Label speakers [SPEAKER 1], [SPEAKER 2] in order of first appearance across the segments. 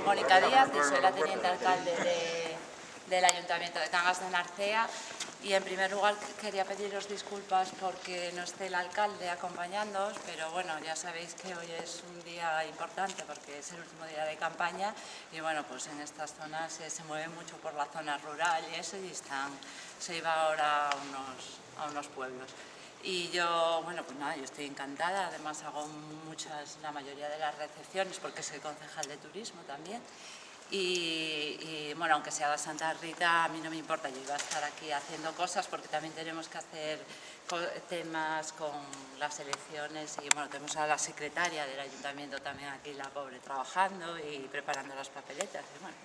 [SPEAKER 1] Mónica Díaz y soy la teniente alcalde del Ayuntamiento de Cangas de Narcea. Y en primer lugar quería pediros disculpas porque no esté el alcalde acompañándoos, pero bueno, ya sabéis que hoy es un día importante porque es el último día de campaña y bueno, pues en estas zonas se mueve mucho por la zona rural y eso, y se iba ahora a unos pueblos. Y yo, bueno, pues nada, yo estoy encantada, además hago la mayoría de las recepciones porque soy concejal de turismo también. Y bueno, aunque sea Santa Rita, a mí no me importa, yo iba a estar aquí haciendo cosas porque también tenemos que hacer temas con las elecciones y bueno, tenemos a la secretaria del ayuntamiento también aquí, la pobre, trabajando y preparando las papeletas y bueno,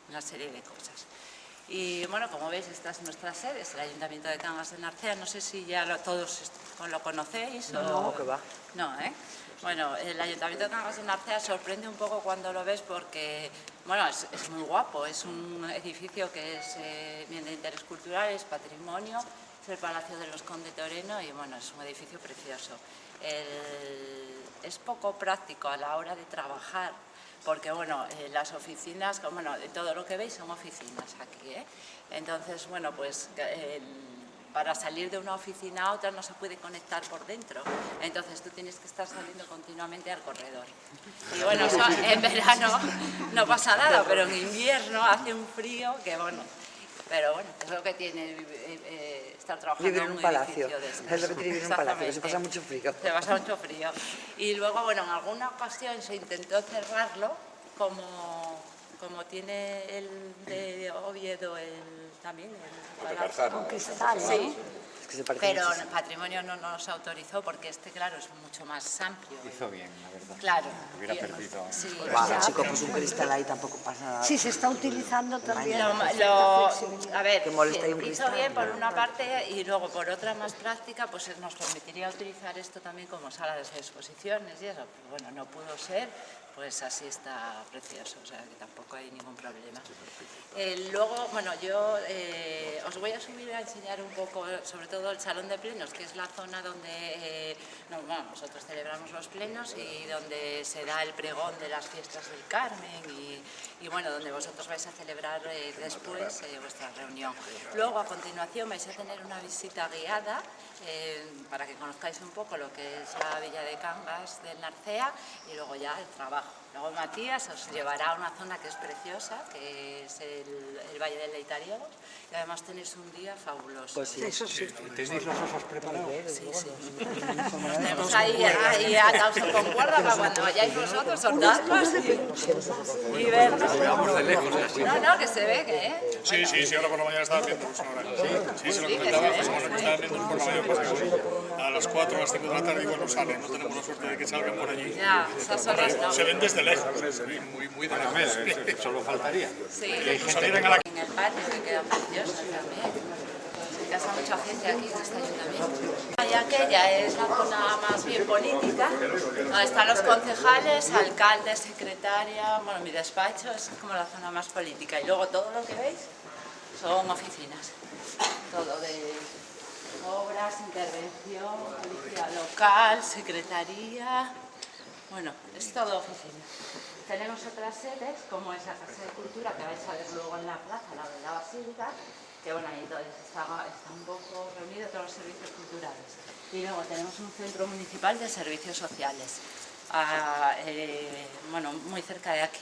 [SPEAKER 1] una serie de cosas. Y bueno, como veis, esta es nuestra sede, es el Ayuntamiento de Cangas de Narcea. No sé si ya todos lo conocéis o...
[SPEAKER 2] No, que va.
[SPEAKER 1] No, ¿eh? Bueno, el Ayuntamiento de Cangas de Narcea sorprende un poco cuando lo ves porque, bueno, es muy guapo. Es un edificio que es bien de interés cultural, es patrimonio, es el Palacio de los Conde Toreno y, bueno, es un edificio precioso. Es poco práctico a la hora de trabajar porque, bueno, las oficinas, bueno, todo lo que veis son oficinas aquí, ¿eh? Entonces, bueno, pues... para salir de una oficina a otra no se puede conectar por dentro, entonces tú tienes que estar saliendo continuamente al corredor. Y bueno, eso en verano no pasa nada, pero en invierno hace un frío que bueno, pero bueno, es lo que tiene estar trabajando en un
[SPEAKER 2] palacio.
[SPEAKER 1] edificio de estos.
[SPEAKER 2] Es lo que tiene vivir en un palacio, que se pasa mucho frío.
[SPEAKER 1] Se pasa mucho frío. Y luego, bueno, en alguna ocasión se intentó cerrarlo como tiene el de Oviedo, también el
[SPEAKER 3] Carzano.
[SPEAKER 1] Sí, pero el
[SPEAKER 2] muchísimo.
[SPEAKER 1] patrimonio no nos autorizó porque claro, es mucho más amplio.
[SPEAKER 3] Hizo bien, la verdad.
[SPEAKER 1] Claro.
[SPEAKER 3] Hubiera perdido.
[SPEAKER 1] Sí.
[SPEAKER 2] Bueno, chico, pues un cristal ahí tampoco pasa nada.
[SPEAKER 4] Sí, se está utilizando también.
[SPEAKER 1] A ver,
[SPEAKER 2] Que molesta ahí un
[SPEAKER 1] hizo
[SPEAKER 2] cristal.
[SPEAKER 1] bien por una parte y luego por otra más práctica, pues nos permitiría utilizar esto también como sala de exposiciones y eso. Pero bueno, no pudo ser, pues así está precioso, o sea que tampoco hay ningún problema. Luego, bueno, yo os voy a subir a enseñar un poco, sobre todo el salón de plenos, que es la zona donde nosotros celebramos los plenos y donde se da el pregón de las fiestas del Carmen y bueno, donde vosotros vais a celebrar después vuestra reunión. Luego, a continuación, vais a tener una visita guiada para que conozcáis un poco lo que es la Villa de Cangas del Narcea y luego ya el trabajo. Luego Matías os llevará a una zona que es preciosa, que es el Valle del Leitariego, y además tenéis un día fabuloso.
[SPEAKER 2] Pues sí.
[SPEAKER 4] Eso sí.
[SPEAKER 3] ¿Tenéis los osos preparados?
[SPEAKER 1] Sí, sí. Nos tenemos ahí atados con cuerda para cuando vayáis vosotros soltarlos y verlos.
[SPEAKER 3] Veamos de lejos.
[SPEAKER 1] No, que se ve que,
[SPEAKER 5] Sí, ahora por la mañana estaban viendo. Sí, se lo comentaba, que estaban viendo por la mañana pasada. A las 4 o las 5 de la tarde igual no salen, no tenemos la suerte de que salgan por allí.
[SPEAKER 1] Ya, esas horas no.
[SPEAKER 5] Se ven desde lejos, se ven muy de lejos.
[SPEAKER 3] Solo faltaría.
[SPEAKER 1] Sí,
[SPEAKER 5] Salieran a la...
[SPEAKER 1] en el patio que queda precioso también. Se casa mucha gente aquí en este ayuntamiento. Y aquella es la zona más bien política, donde están los concejales, alcaldes, secretaria, bueno, mi despacho es como la zona más política. Y luego todo lo que veis son oficinas, todo de obras, intervención, policía local, secretaría, bueno, es todo oficina. Tenemos otras sedes, como es la Casa de Cultura, que vais a ver luego en la plaza, la de la Basílica, que bueno, ahí está un poco reunido todos los servicios culturales. Y luego tenemos un centro municipal de servicios sociales, bueno, muy cerca de aquí.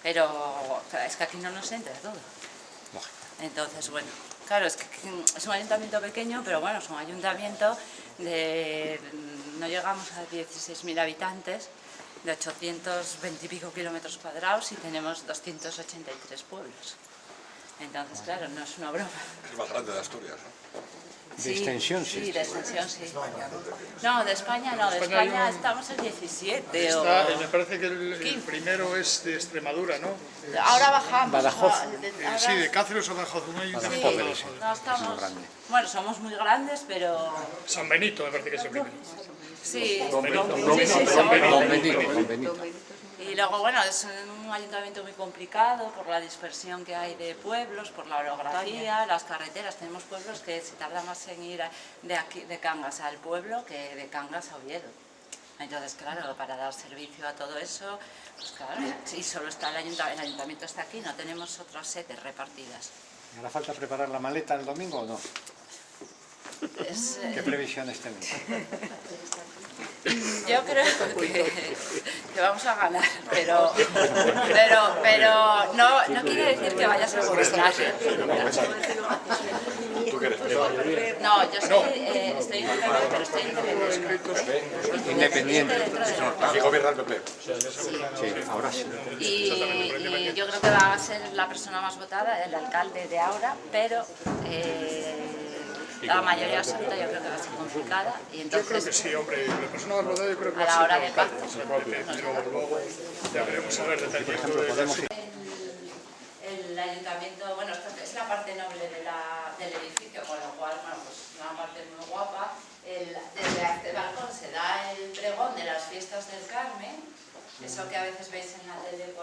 [SPEAKER 1] Pero es que aquí no nos entra todo. Entonces, bueno, claro, es que es un ayuntamiento pequeño, pero bueno, es un ayuntamiento no llegamos a 16.000 habitantes, de 820 y pico kilómetros cuadrados y tenemos 283 pueblos. Entonces, claro, no es una broma.
[SPEAKER 5] Es más grande de Asturias, ¿no?
[SPEAKER 3] De extensión, sí.
[SPEAKER 1] Sí, de extensión, sí. No, de España no, de
[SPEAKER 5] España
[SPEAKER 1] España
[SPEAKER 5] hay
[SPEAKER 1] estamos en 17
[SPEAKER 5] me parece que el primero es de Extremadura, ¿no?
[SPEAKER 1] Ahora bajamos.
[SPEAKER 3] Badajoz.
[SPEAKER 5] Sí, de Cáceres o Badajoz, un ayuntamiento.
[SPEAKER 1] Sí, no estamos... Bueno, somos muy grandes, pero...
[SPEAKER 5] San Benito me parece que es el primero.
[SPEAKER 1] Sí,
[SPEAKER 3] Don Benito.
[SPEAKER 1] Y luego, bueno, es un ayuntamiento muy complicado por la dispersión que hay de pueblos, por la orografía, las carreteras. Tenemos pueblos que se tarda más en ir de Cangas al pueblo que de Cangas a Oviedo. Entonces, claro, para dar servicio a todo eso, pues claro, si solo está el ayuntamiento está aquí, no tenemos otras sedes repartidas.
[SPEAKER 3] ¿Me hará falta preparar la maleta el domingo o no? ¿Qué previsiones tenéis?
[SPEAKER 1] Yo creo que vamos a ganar, pero no quiere decir que vaya a ser por desgracia. No, yo estoy en el PP, pero estoy independiente dentro del PP.
[SPEAKER 3] Aquí gobierna el PP. Sí, ahora sí.
[SPEAKER 1] Y yo creo que va a ser la persona más votada, el alcalde de ahora, pero la mayoría absoluta yo creo que va a ser complicada. Y
[SPEAKER 5] Yo creo que
[SPEAKER 1] entonces,
[SPEAKER 5] sí, hombre, la persona más votada yo creo que
[SPEAKER 1] a
[SPEAKER 5] va a
[SPEAKER 1] la hora
[SPEAKER 5] ser
[SPEAKER 1] del
[SPEAKER 5] el
[SPEAKER 1] pacto,
[SPEAKER 5] alcalde, pero luego ya veremos a ver detalles de
[SPEAKER 1] el ayuntamiento, bueno, esta es la parte noble del edificio, con lo cual, bueno, pues una parte muy guapa. Desde este balcón se da el pregón de las fiestas del Carmen, eso que a veces veis en la tele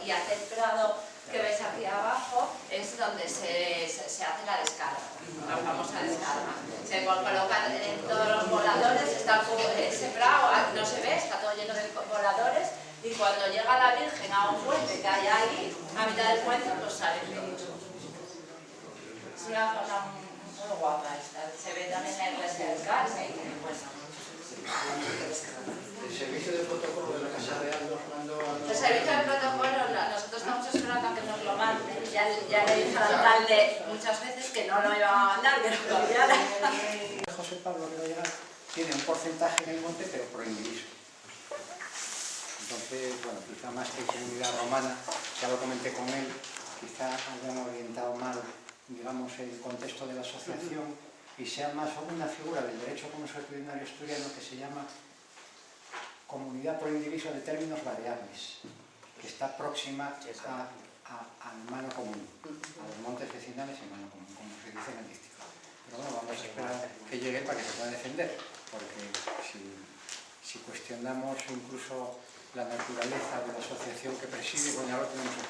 [SPEAKER 1] y aquel prado que veis aquí abajo es donde se hace la descarga, la famosa descarga. Se colocan en todos los voladores, está ese prado, no se ve, está todo lleno de voladores. Y cuando llega la Virgen a un puente que hay ahí, a mitad del puente, pues sale todos. Es una cosa muy guapa esta. Se ve también la iglesia del Carmen.
[SPEAKER 6] El servicio de protocolo de la Casa Real nos mandó a...
[SPEAKER 1] El servicio de protocolo, nosotros estamos esperando a que nos lo manden. Ya le dije al alcalde muchas veces que no lo iban a mandar, que lo cambiara.
[SPEAKER 6] José Pablo, que va a llegar, tiene un porcentaje en el monte, pero por indiviso. Entonces, bueno, quizá más que comunidad romana, ya lo comenté con él, quizá hayan orientado mal, digamos, el contexto de la asociación y sea más una figura del derecho consuetudinario asturiano que se llama comunidad por indiviso de términos variables, que está próxima al mano común, a los montes vecinales y mano común, como se dice en el dístico. Pero bueno, vamos a esperar que llegue para que se pueda defender, porque si cuestionamos incluso la naturaleza de la asociación que preside, bueno, ahora tenemos un...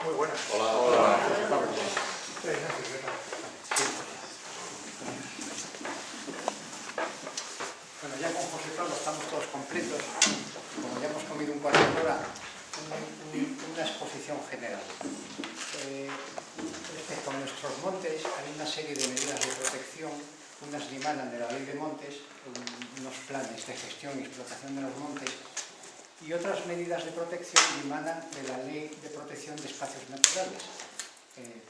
[SPEAKER 5] Muy buena.
[SPEAKER 3] Hola.
[SPEAKER 6] Bueno, ya con José Pablo estamos todos completos, como ya hemos comido un cuarto de hora, una exposición general. Respecto a nuestros montes, hay una serie de medidas de protección, unas dimanan de la Ley de Montes, unos planes de gestión y explotación de los montes, y otras medidas de protección dimanan de la Ley de Protección de Espacios Naturales,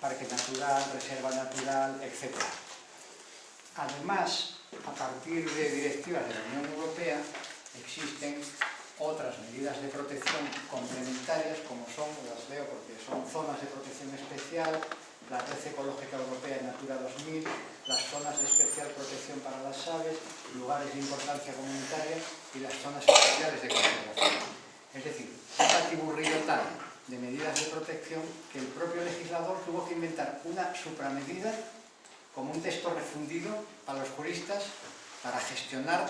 [SPEAKER 6] Parque Natural, Reserva Natural, etc. Además, a partir de directivas de la Unión Europea, existen otras medidas de protección complementarias, como son, las leo porque son zonas de protección especial, la Red Ecológica Europea de Natura 2000, las zonas de especial protección para las aves, lugares de importancia comunitaria y las zonas especiales de conservación. Es decir, un batiburrillo tal de medidas de protección que el propio legislador tuvo que inventar una supramedida como un texto refundido para los juristas para gestionar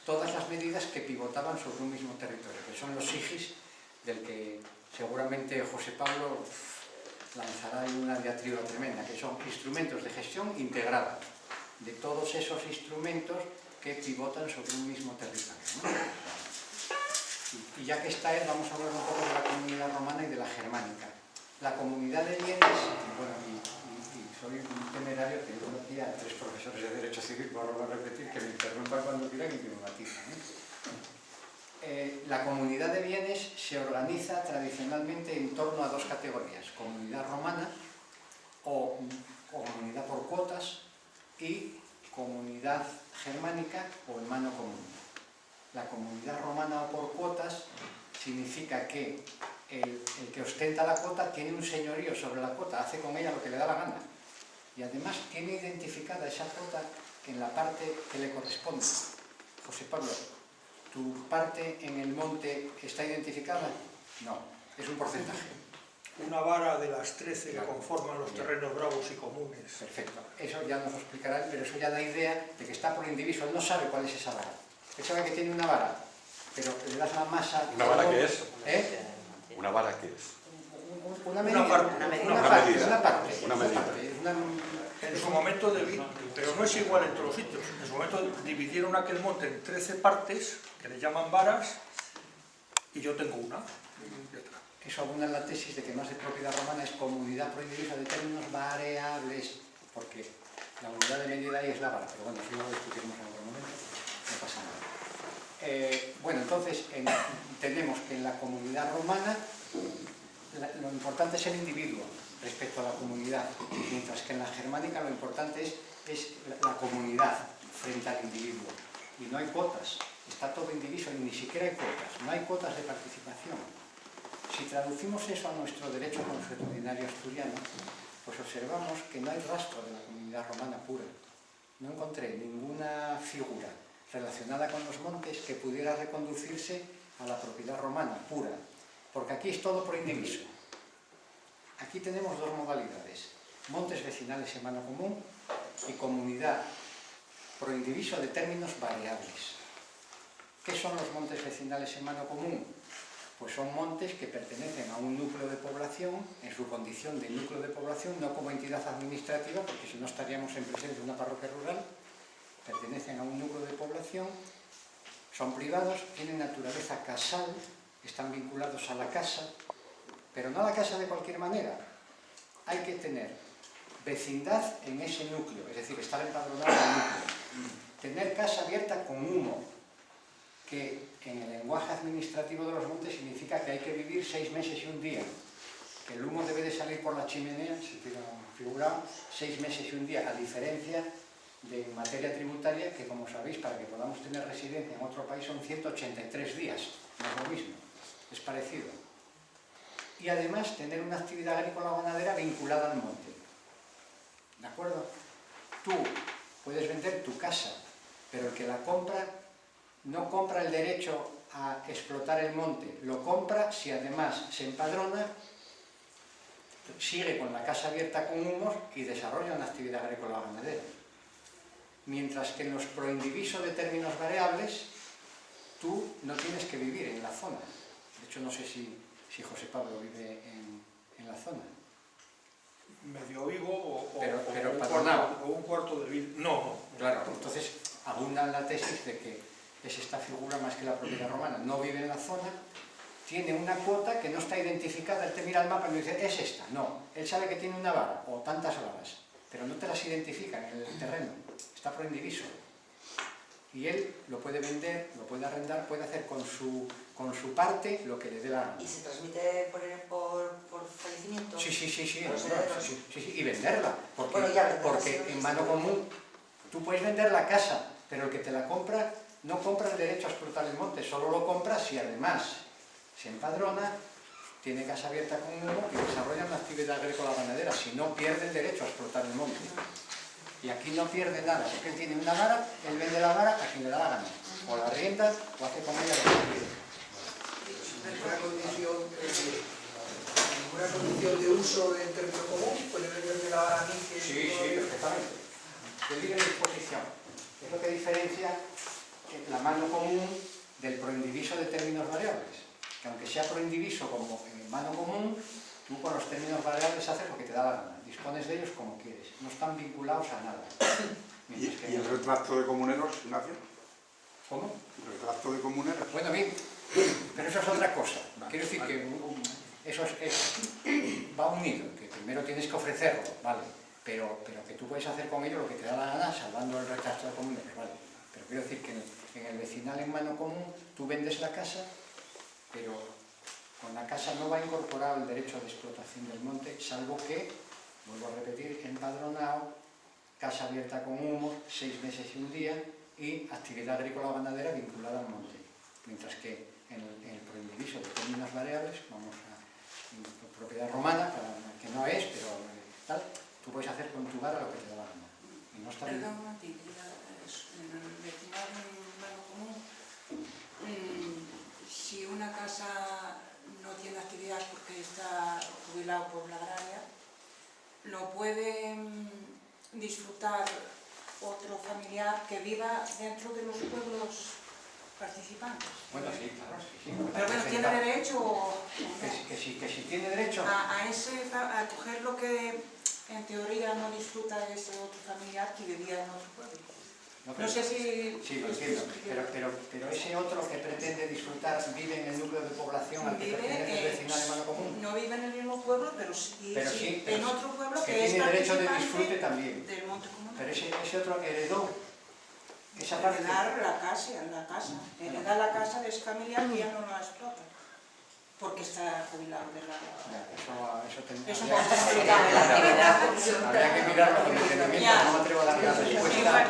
[SPEAKER 6] todas las medidas que pivotaban sobre un mismo territorio, que son los SIGIs, del que seguramente José Pablo lanzará ahí una diatriba tremenda, que son instrumentos de gestión integrada, de todos esos instrumentos que pivotan sobre un mismo territorio, ¿no? Y ya que está él, vamos a hablar un poco de la comunidad romana y de la germánica. La comunidad de bienes, bueno, y soy un temerario que yo conocí a 3 profesores de Derecho Civil, por volver a repetir, que me interrumpan cuando quieran y que me matizan, ¿eh? La comunidad de bienes se organiza tradicionalmente en torno a 2 categorías, comunidad romana o comunidad por cuotas y comunidad germánica o en mano común. La comunidad romana o por cuotas significa que el que ostenta la cuota tiene un señorío sobre la cuota, hace con ella lo que le da la gana y además tiene identificada esa cuota en la parte que le corresponde. José Pablo, ¿tu parte en el monte está identificada? No, es un porcentaje.
[SPEAKER 7] Una vara de las 13 que conforman los terrenos bravos y comunes.
[SPEAKER 6] Perfecto, eso ya nos lo explicará, pero eso ya da idea de que está por indiviso, él no sabe cuál es esa vara. Él sabe que tiene una vara, pero le das la masa...
[SPEAKER 3] ¿Una vara qué es?
[SPEAKER 6] ¿Eh?
[SPEAKER 3] ¿Una vara qué es?
[SPEAKER 6] Una medida. Una parte.
[SPEAKER 7] En su momento, pero no es igual en todos los sitios. En su momento dividieron aquel monte en 13 partes que le llaman varas, y yo tengo una. Ya está.
[SPEAKER 6] Eso abunda en la tesis de que más de propiedad romana es comunidad prohibida de términos variables, porque la unidad de medida ahí es la vara, pero bueno, si lo discutiremos en otro momento, no pasa nada. Bueno, entonces tenemos que en la comunidad romana lo importante es el individuo respecto a la comunidad, mientras que en la germánica lo importante es la comunidad frente al individuo. Y no hay cuotas, está todo indiviso, ni siquiera hay cuotas, no hay cuotas de participación. Si traducimos eso a nuestro derecho consuetudinario asturiano, pues observamos que no hay rastro de la comunidad romana pura. No encontré ninguna figura relacionada con los montes que pudiera reconducirse a la propiedad romana pura, porque aquí es todo por indiviso. Aquí tenemos dos modalidades, montes vecinales en mano común y comunidad pro indiviso de términos variables. ¿Qué son los montes vecinales en mano común? Pues son montes que pertenecen a un núcleo de población, en su condición de núcleo de población, no como entidad administrativa, porque si no estaríamos en presencia de una parroquia rural. Pertenecen a un núcleo de población, son privados, tienen naturaleza casal, están vinculados a la casa, pero no a la casa de cualquier manera. Hay que tener vecindad en ese núcleo, es decir, estar empadronado en el núcleo. Tener casa abierta con humo, que en el lenguaje administrativo de los montes significa que hay que vivir 6 meses y un día, que el humo debe de salir por la chimenea, si figurado, 6 meses y un día, a diferencia de materia tributaria, que como sabéis, para que podamos tener residencia en otro país son 183 días, no es lo mismo, es parecido. Y además tener una actividad agrícola o ganadera vinculada al monte. ¿De acuerdo? Tú puedes vender tu casa, pero el que la compra no compra el derecho a explotar el monte, lo compra si además se empadrona, sigue con la casa abierta con humos y desarrolla una actividad agrícola o ganadera. Mientras que en los proindivisos de términos variables, tú no tienes que vivir en la zona. De hecho, no sé si José Pablo vive en la zona.
[SPEAKER 7] Medio Vigo o un cuarto de Vigo. No.
[SPEAKER 6] Claro, entonces abunda en la tesis de que es esta figura más que la propiedad romana. No vive en la zona, tiene una cuota que no está identificada. Él te mira el mapa y me dice, es esta. No, él sabe que tiene una vara o tantas varas, pero no te las identifica en el terreno. Está por indiviso. Y él lo puede vender, lo puede arrendar, puede hacer con su parte lo que le dé la gana.
[SPEAKER 2] ¿Y se transmite por fallecimiento?
[SPEAKER 6] Sí, y venderla. Porque,
[SPEAKER 2] bueno, ya,
[SPEAKER 6] porque en mano común tú puedes vender la casa, pero el que te la compra no compra el derecho a explotar el monte, solo lo compra si además se empadrona, tiene casa abierta con humo y desarrolla una actividad agrícola ganadera, si no pierde el derecho a explotar el monte. Y aquí no pierde nada, porque él tiene una vara, él vende la vara a quien le da la gana, o la rienda o hace con ella lo que quiere.
[SPEAKER 8] Ninguna condición de uso del término común, puede venderme la vara a mí que...
[SPEAKER 6] Sí, perfectamente. De libre disposición. Es lo que diferencia la mano común del proindiviso de términos variables. Que aunque sea proindiviso como en mano común, tú con los términos variables haces lo que te da la gana. Dispones de ellos como quieres. No están vinculados a nada.
[SPEAKER 3] ¿Y el retracto de comuneros, Ignacio?
[SPEAKER 6] ¿Cómo?
[SPEAKER 3] ¿El retracto de comuneros?
[SPEAKER 6] Bueno, bien, pero eso es otra cosa. Quiero decir que eso va unido, que primero tienes que ofrecerlo, ¿vale? Pero que tú puedes hacer con ello lo que te da la gana, salvando el retracto de comuneros, ¿vale? Pero quiero decir que en el vecinal en mano común tú vendes la casa, pero con la casa no va incorporado el derecho de explotación del monte, salvo que, vuelvo a repetir, empadronado, casa abierta con humo, 6 meses y un día, y actividad agrícola o ganadera vinculada al monte. Mientras que en el proindiviso de términos variables, vamos a propiedad romana, que no es, pero tal, tú puedes hacer con tu vara lo que te da la gana. Y no está bien.
[SPEAKER 9] Perdón, un momentito, en el vecinal en mano común, si una casa no tiene actividad porque está jubilado por la agraria, lo puede disfrutar otro familiar que viva dentro de los pueblos participantes.
[SPEAKER 6] Bueno, sí, claro, sí.
[SPEAKER 9] Pero bueno, ¿tiene derecho o
[SPEAKER 6] que sí tiene derecho.
[SPEAKER 9] a coger lo que en teoría no disfruta ese otro familiar que vivía en otro pueblo? No sé si...
[SPEAKER 6] Sí, lo entiendo, pero ese otro que pretende disfrutar vive en el núcleo de población al que pertenece el vecinal en mano común.
[SPEAKER 9] No vive en el mismo pueblo, pero sí,
[SPEAKER 6] Pero
[SPEAKER 9] en otro pueblo que
[SPEAKER 6] tiene
[SPEAKER 9] es
[SPEAKER 6] derecho de
[SPEAKER 9] participante
[SPEAKER 6] disfrute también.
[SPEAKER 9] del monte común.
[SPEAKER 6] Pero ese otro heredó esa parte.
[SPEAKER 9] Heredar la casa. Heredar la casa de ese familiar que ya no la explota. Porque está jubilado de la...
[SPEAKER 6] Eso tendría
[SPEAKER 9] Eso
[SPEAKER 6] habría que mirarlo con detenimiento, no me atrevo a dar la respuesta.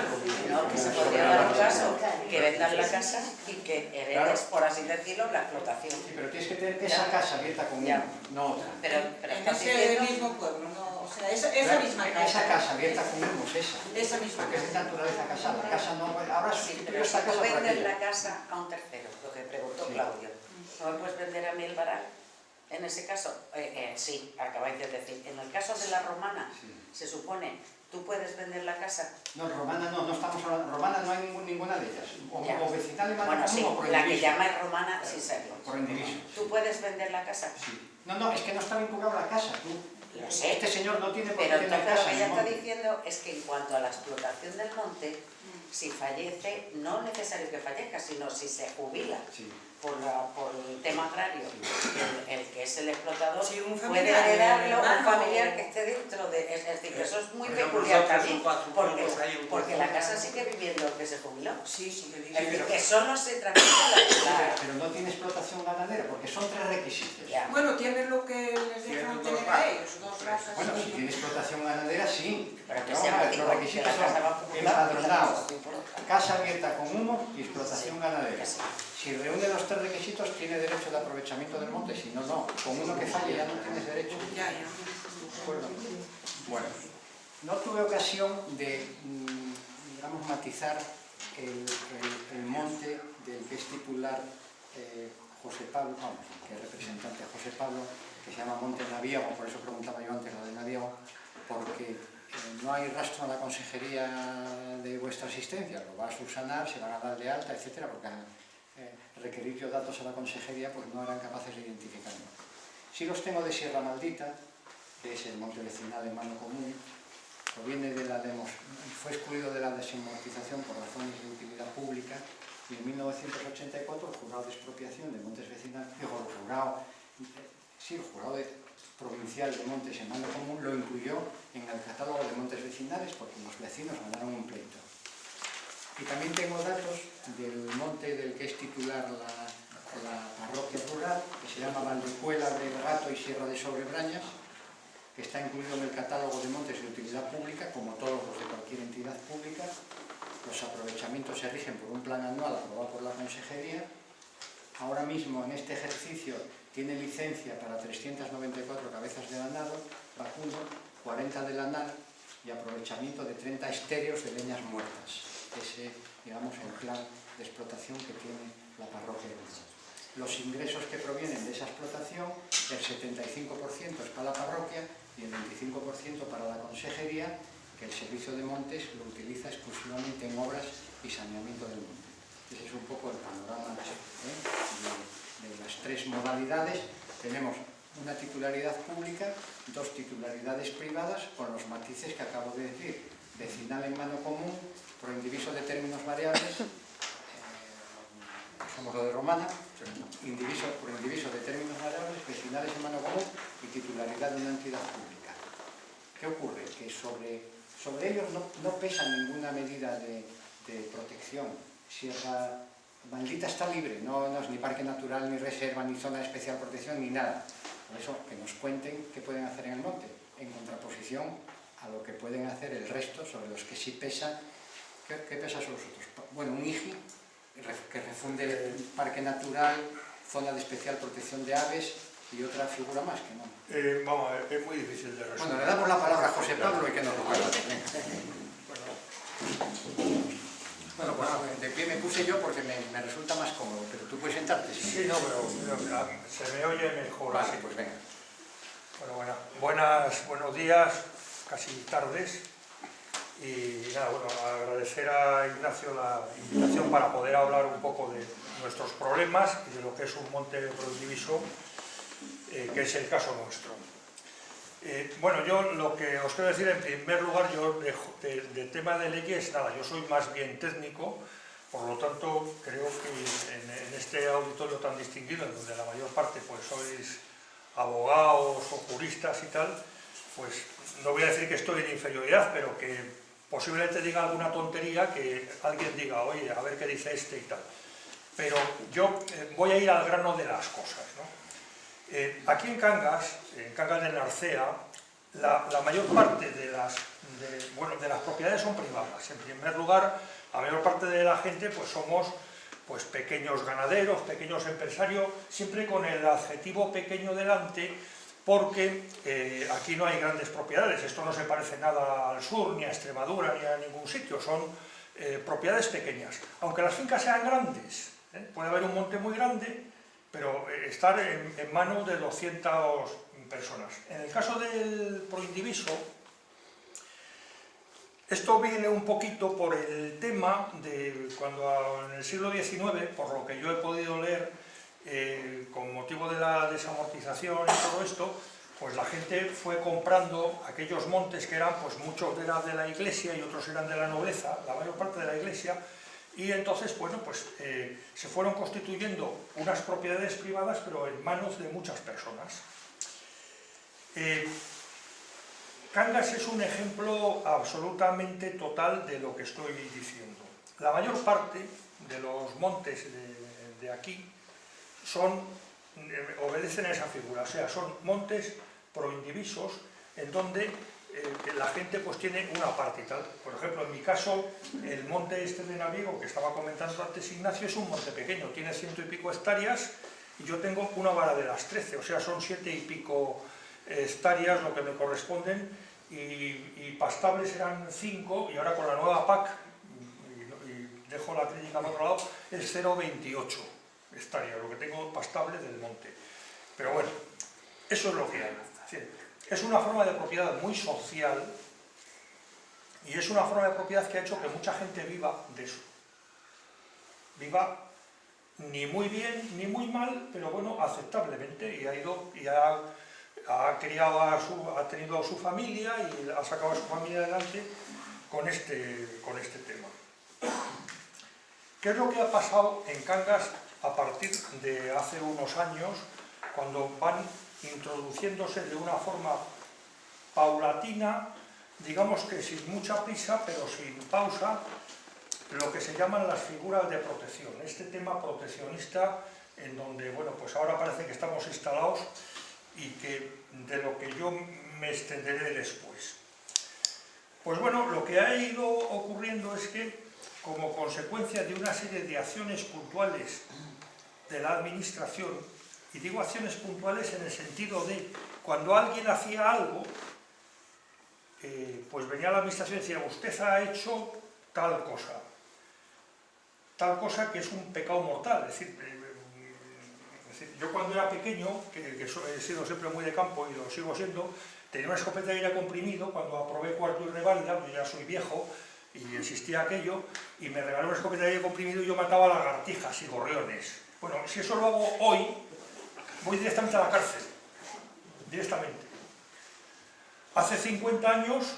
[SPEAKER 10] No, que se podría dar un caso, que vendan la casa y que heredes, por así decirlo, la explotación.
[SPEAKER 6] Sí, pero tienes que tener esa casa abierta con uno, no otra.
[SPEAKER 10] Pero
[SPEAKER 9] en
[SPEAKER 10] estás
[SPEAKER 9] ese
[SPEAKER 10] diciendo...
[SPEAKER 9] mismo pueblo, no, o sea, esa misma casa.
[SPEAKER 6] Esa casa abierta con uno es esa.
[SPEAKER 9] Esa misma
[SPEAKER 6] porque es de naturaleza casada. La casa no... Ahora
[SPEAKER 10] Sí,
[SPEAKER 6] sustituyó
[SPEAKER 10] pero si
[SPEAKER 6] esta casa
[SPEAKER 10] tú
[SPEAKER 6] por
[SPEAKER 10] vendes
[SPEAKER 6] aquella.
[SPEAKER 10] la casa a un tercero, lo que preguntó
[SPEAKER 6] Sí.
[SPEAKER 10] Claudio, ¿no me puedes vender a mí el varal? En ese caso, sí, acabáis de decir. En el caso de la romana,
[SPEAKER 6] Sí.
[SPEAKER 10] se supone, tú puedes vender la casa.
[SPEAKER 6] No, romana no estamos hablando... Romana no hay ninguna de ellas.
[SPEAKER 10] Ya.
[SPEAKER 6] O vecinal en mano
[SPEAKER 10] Bueno,
[SPEAKER 6] común
[SPEAKER 10] sí,
[SPEAKER 6] o por
[SPEAKER 10] la que
[SPEAKER 6] indiviso.
[SPEAKER 10] llamáis romana, sí serlo.
[SPEAKER 6] Por indiviso.
[SPEAKER 10] ¿Tú puedes vender la casa?
[SPEAKER 6] Sí. No, es que no está vinculado a la casa.
[SPEAKER 10] Lo sé.
[SPEAKER 6] Este señor no tiene por qué
[SPEAKER 10] Pero
[SPEAKER 6] tener
[SPEAKER 10] entonces lo
[SPEAKER 6] casa
[SPEAKER 10] que
[SPEAKER 6] en
[SPEAKER 10] ella
[SPEAKER 6] el
[SPEAKER 10] está
[SPEAKER 6] monte.
[SPEAKER 10] diciendo es que en cuanto a la explotación del monte, si fallece, no es necesario que fallezca, sino si se jubila
[SPEAKER 6] Sí.
[SPEAKER 10] por el tema agrario, el que es el explotador,
[SPEAKER 9] Sí, un
[SPEAKER 10] puede
[SPEAKER 9] familiar,
[SPEAKER 10] heredarlo un
[SPEAKER 9] hermano.
[SPEAKER 10] familiar que esté dentro de... Es decir, que eso es muy
[SPEAKER 7] Por ejemplo,
[SPEAKER 10] peculiar
[SPEAKER 7] nosotros
[SPEAKER 10] también,
[SPEAKER 7] en cuatro
[SPEAKER 10] porque,
[SPEAKER 7] pueblos hay un
[SPEAKER 10] porque
[SPEAKER 7] pueblo.
[SPEAKER 10] la casa sigue viviendo el que se jubiló.
[SPEAKER 9] Sí, sí, que
[SPEAKER 10] Es
[SPEAKER 9] dice.
[SPEAKER 10] decir, que solo se transmite la...
[SPEAKER 6] Pero no tiene explotación ganadera, porque son 3 requisitos.
[SPEAKER 10] Ya.
[SPEAKER 9] Bueno, tienen lo que les
[SPEAKER 7] Tienen
[SPEAKER 9] dejan
[SPEAKER 7] dos
[SPEAKER 9] tener a
[SPEAKER 7] vacas.
[SPEAKER 9] ellos, 2 vacas.
[SPEAKER 6] Bueno, si tiene explotación ganadera, sí.
[SPEAKER 10] Pero que
[SPEAKER 6] Vamos
[SPEAKER 10] sea
[SPEAKER 6] a ver,
[SPEAKER 10] tipo,
[SPEAKER 6] los
[SPEAKER 10] que
[SPEAKER 6] requisitos
[SPEAKER 10] la casa va
[SPEAKER 6] son
[SPEAKER 10] acumulada,
[SPEAKER 6] empadronado,
[SPEAKER 10] no importa.
[SPEAKER 6] casa abierta con humo y explotación
[SPEAKER 10] Sí,
[SPEAKER 6] ganadera.
[SPEAKER 10] sí.
[SPEAKER 6] Si reúne los 3 requisitos, tiene derecho de aprovechamiento del monte, si no, no. Con uno que falle ya no tienes derecho.
[SPEAKER 9] Ya.
[SPEAKER 6] ¿De acuerdo? Bueno, no tuve ocasión de, digamos, matizar el monte del que es titular José Pablo, vamos, que es representante José Pablo, que se llama Monte Naviego, por eso preguntaba yo antes lo de Naviego, porque no hay rastro en la consejería de vuestra asistencia, lo va a subsanar, se van a dar de alta, etcétera, porque requerir yo datos a la consejería pues no eran capaces de identificarlo. Sí los tengo de Sierra Maldita, que es el monte vecinal en mano común, proviene de fue excluido de la desamortización por razones de utilidad pública y en 1984 el jurado de expropiación de montes vecinales, el jurado provincial de montes en mano común lo incluyó en el catálogo de montes vecinales porque los vecinos ganaron un pleito. Y también tengo datos del monte del que es titular la parroquia rural, que se llama Valdecuela del Gato y Sierra de Sobrebrañas, que está incluido en el catálogo de montes de utilidad pública, como todos los de cualquier entidad pública. Los aprovechamientos se rigen por un plan anual aprobado por la consejería. Ahora mismo, en este ejercicio, tiene licencia para 394 cabezas de ganado, vacuno, 40 de lanar y aprovechamiento de 30 estéreos de leñas muertas. Ese, digamos, el plan de explotación que tiene la parroquia. Los ingresos que provienen de esa explotación, el 75% es para la parroquia y el 25% para la consejería, que el servicio de montes lo utiliza exclusivamente en obras y saneamiento del monte. Ese es un poco el panorama de las 3 modalidades. Tenemos una titularidad pública, 2 titularidades privadas, con los matices que acabo de decir. Vecinal en mano común, por indiviso de términos variables, somos lo de romana, por indiviso de términos variables, vecinales en mano común y titularidad de una entidad pública. ¿Qué ocurre? Que sobre ellos no pesa ninguna medida de protección. Sierra Maldita está libre, no es ni parque natural, ni reserva, ni zona de especial protección, ni nada. Por eso, que nos cuenten qué pueden hacer en el monte, en contraposición a lo que pueden hacer el resto, sobre los que sí pesa. ¿Qué pesa sobre los otros? Bueno, un IGI, que refunde el parque natural, zona de especial protección de aves y otra figura más que no.
[SPEAKER 7] Vamos a ver, es muy difícil de resolver.
[SPEAKER 6] Bueno, le damos la palabra a José Pablo y que nos lo cuente. Bueno, pues de pie me puse yo porque me resulta más cómodo, pero tú puedes sentarte.
[SPEAKER 7] Sí, no, pero se me oye mejor.
[SPEAKER 6] Vale,
[SPEAKER 7] así.
[SPEAKER 6] pues venga.
[SPEAKER 7] Bueno, buenos días, casi tardes. Y nada, bueno, agradecer a Ignacio la invitación para poder hablar un poco de nuestros problemas y de lo que es un monte productiviso, que es el caso nuestro. Bueno, yo lo que os quiero decir, en primer lugar, yo de tema de leyes, nada, yo soy más bien técnico, por lo tanto, creo que en este auditorio tan distinguido, en donde la mayor parte pues sois abogados o juristas y tal, pues no voy a decir que estoy en inferioridad, pero que posiblemente diga alguna tontería, que alguien diga, oye, a ver qué dice este y tal. Pero yo voy a ir al grano de las cosas, ¿no? Aquí en Cangas de Narcea, la mayor parte de las propiedades son privadas. En primer lugar, la mayor parte de la gente pues somos pues, pequeños ganaderos, pequeños empresarios, siempre con el adjetivo pequeño delante, porque aquí no hay grandes propiedades. Esto no se parece nada al sur, ni a Extremadura, ni a ningún sitio. Son propiedades pequeñas. Aunque las fincas sean grandes, puede haber un monte muy grande, pero estar en manos de 200 personas. En el caso del proindiviso, esto viene un poquito por el tema de cuando en el siglo XIX, por lo que yo he podido leer, con motivo de la desamortización y todo esto, pues la gente fue comprando aquellos montes que eran, pues muchos eran de la iglesia y otros eran de la nobleza, la mayor parte de la iglesia, y entonces, bueno, pues se fueron constituyendo unas propiedades privadas, pero en manos de muchas personas. Cangas es un ejemplo absolutamente total de lo que estoy diciendo. La mayor parte de los montes de aquí obedecen a esa figura, o sea, son montes proindivisos en donde la gente pues tiene una parte y tal. Por ejemplo, en mi caso, el monte este de Naviego, que estaba comentando antes Ignacio, es un monte pequeño, tiene 100 y pico hectáreas y yo tengo una vara de las 13, o sea, son 7 y pico hectáreas lo que me corresponden y pastables eran 5 y ahora con la nueva PAC, y dejo la crítica por otro lado, es 0,28 hectáreas, lo que tengo pastable del monte. Pero bueno, eso es lo que hay. Es una forma de propiedad muy social y es una forma de propiedad que ha hecho que mucha gente viva de eso. Viva ni muy bien ni muy mal, pero bueno, aceptablemente, y ha criado ha tenido a su familia y ha sacado a su familia adelante con este tema. ¿Qué es lo que ha pasado en Cangas a partir de hace unos años, cuando van introduciéndose de una forma paulatina, digamos que sin mucha prisa, pero sin pausa, lo que se llaman las figuras de protección, este tema proteccionista en donde, bueno, pues ahora parece que estamos instalados y que de lo que yo me extenderé después. Pues bueno, lo que ha ido ocurriendo es que, como consecuencia de una serie de acciones puntuales de la administración, y digo acciones puntuales en el sentido de cuando alguien hacía algo, pues venía la administración y decía, usted ha hecho tal cosa que es un pecado mortal. Es decir, yo cuando era pequeño, que he sido siempre muy de campo y lo sigo siendo, tenía una escopeta de aire comprimido. Cuando aprobé cuarto y reválida, yo ya soy viejo y existía aquello, y me regaló una escopeta de aire comprimido y yo mataba lagartijas y gorriones. Bueno, si eso lo hago hoy, voy directamente a la cárcel, directamente. Hace 50 años,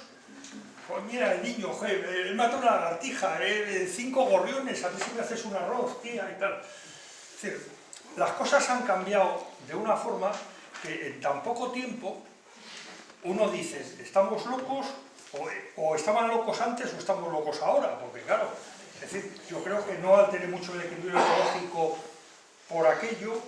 [SPEAKER 7] pues mira, el niño, él mató una lagartija, 5 gorriones, a ver si me haces un arroz, tía, y tal. Es decir, las cosas han cambiado de una forma que en tan poco tiempo uno dice, ¿estamos locos? O estaban locos antes o estamos locos ahora, porque claro, es decir, yo creo que no alteré mucho el equilibrio ecológico por aquello,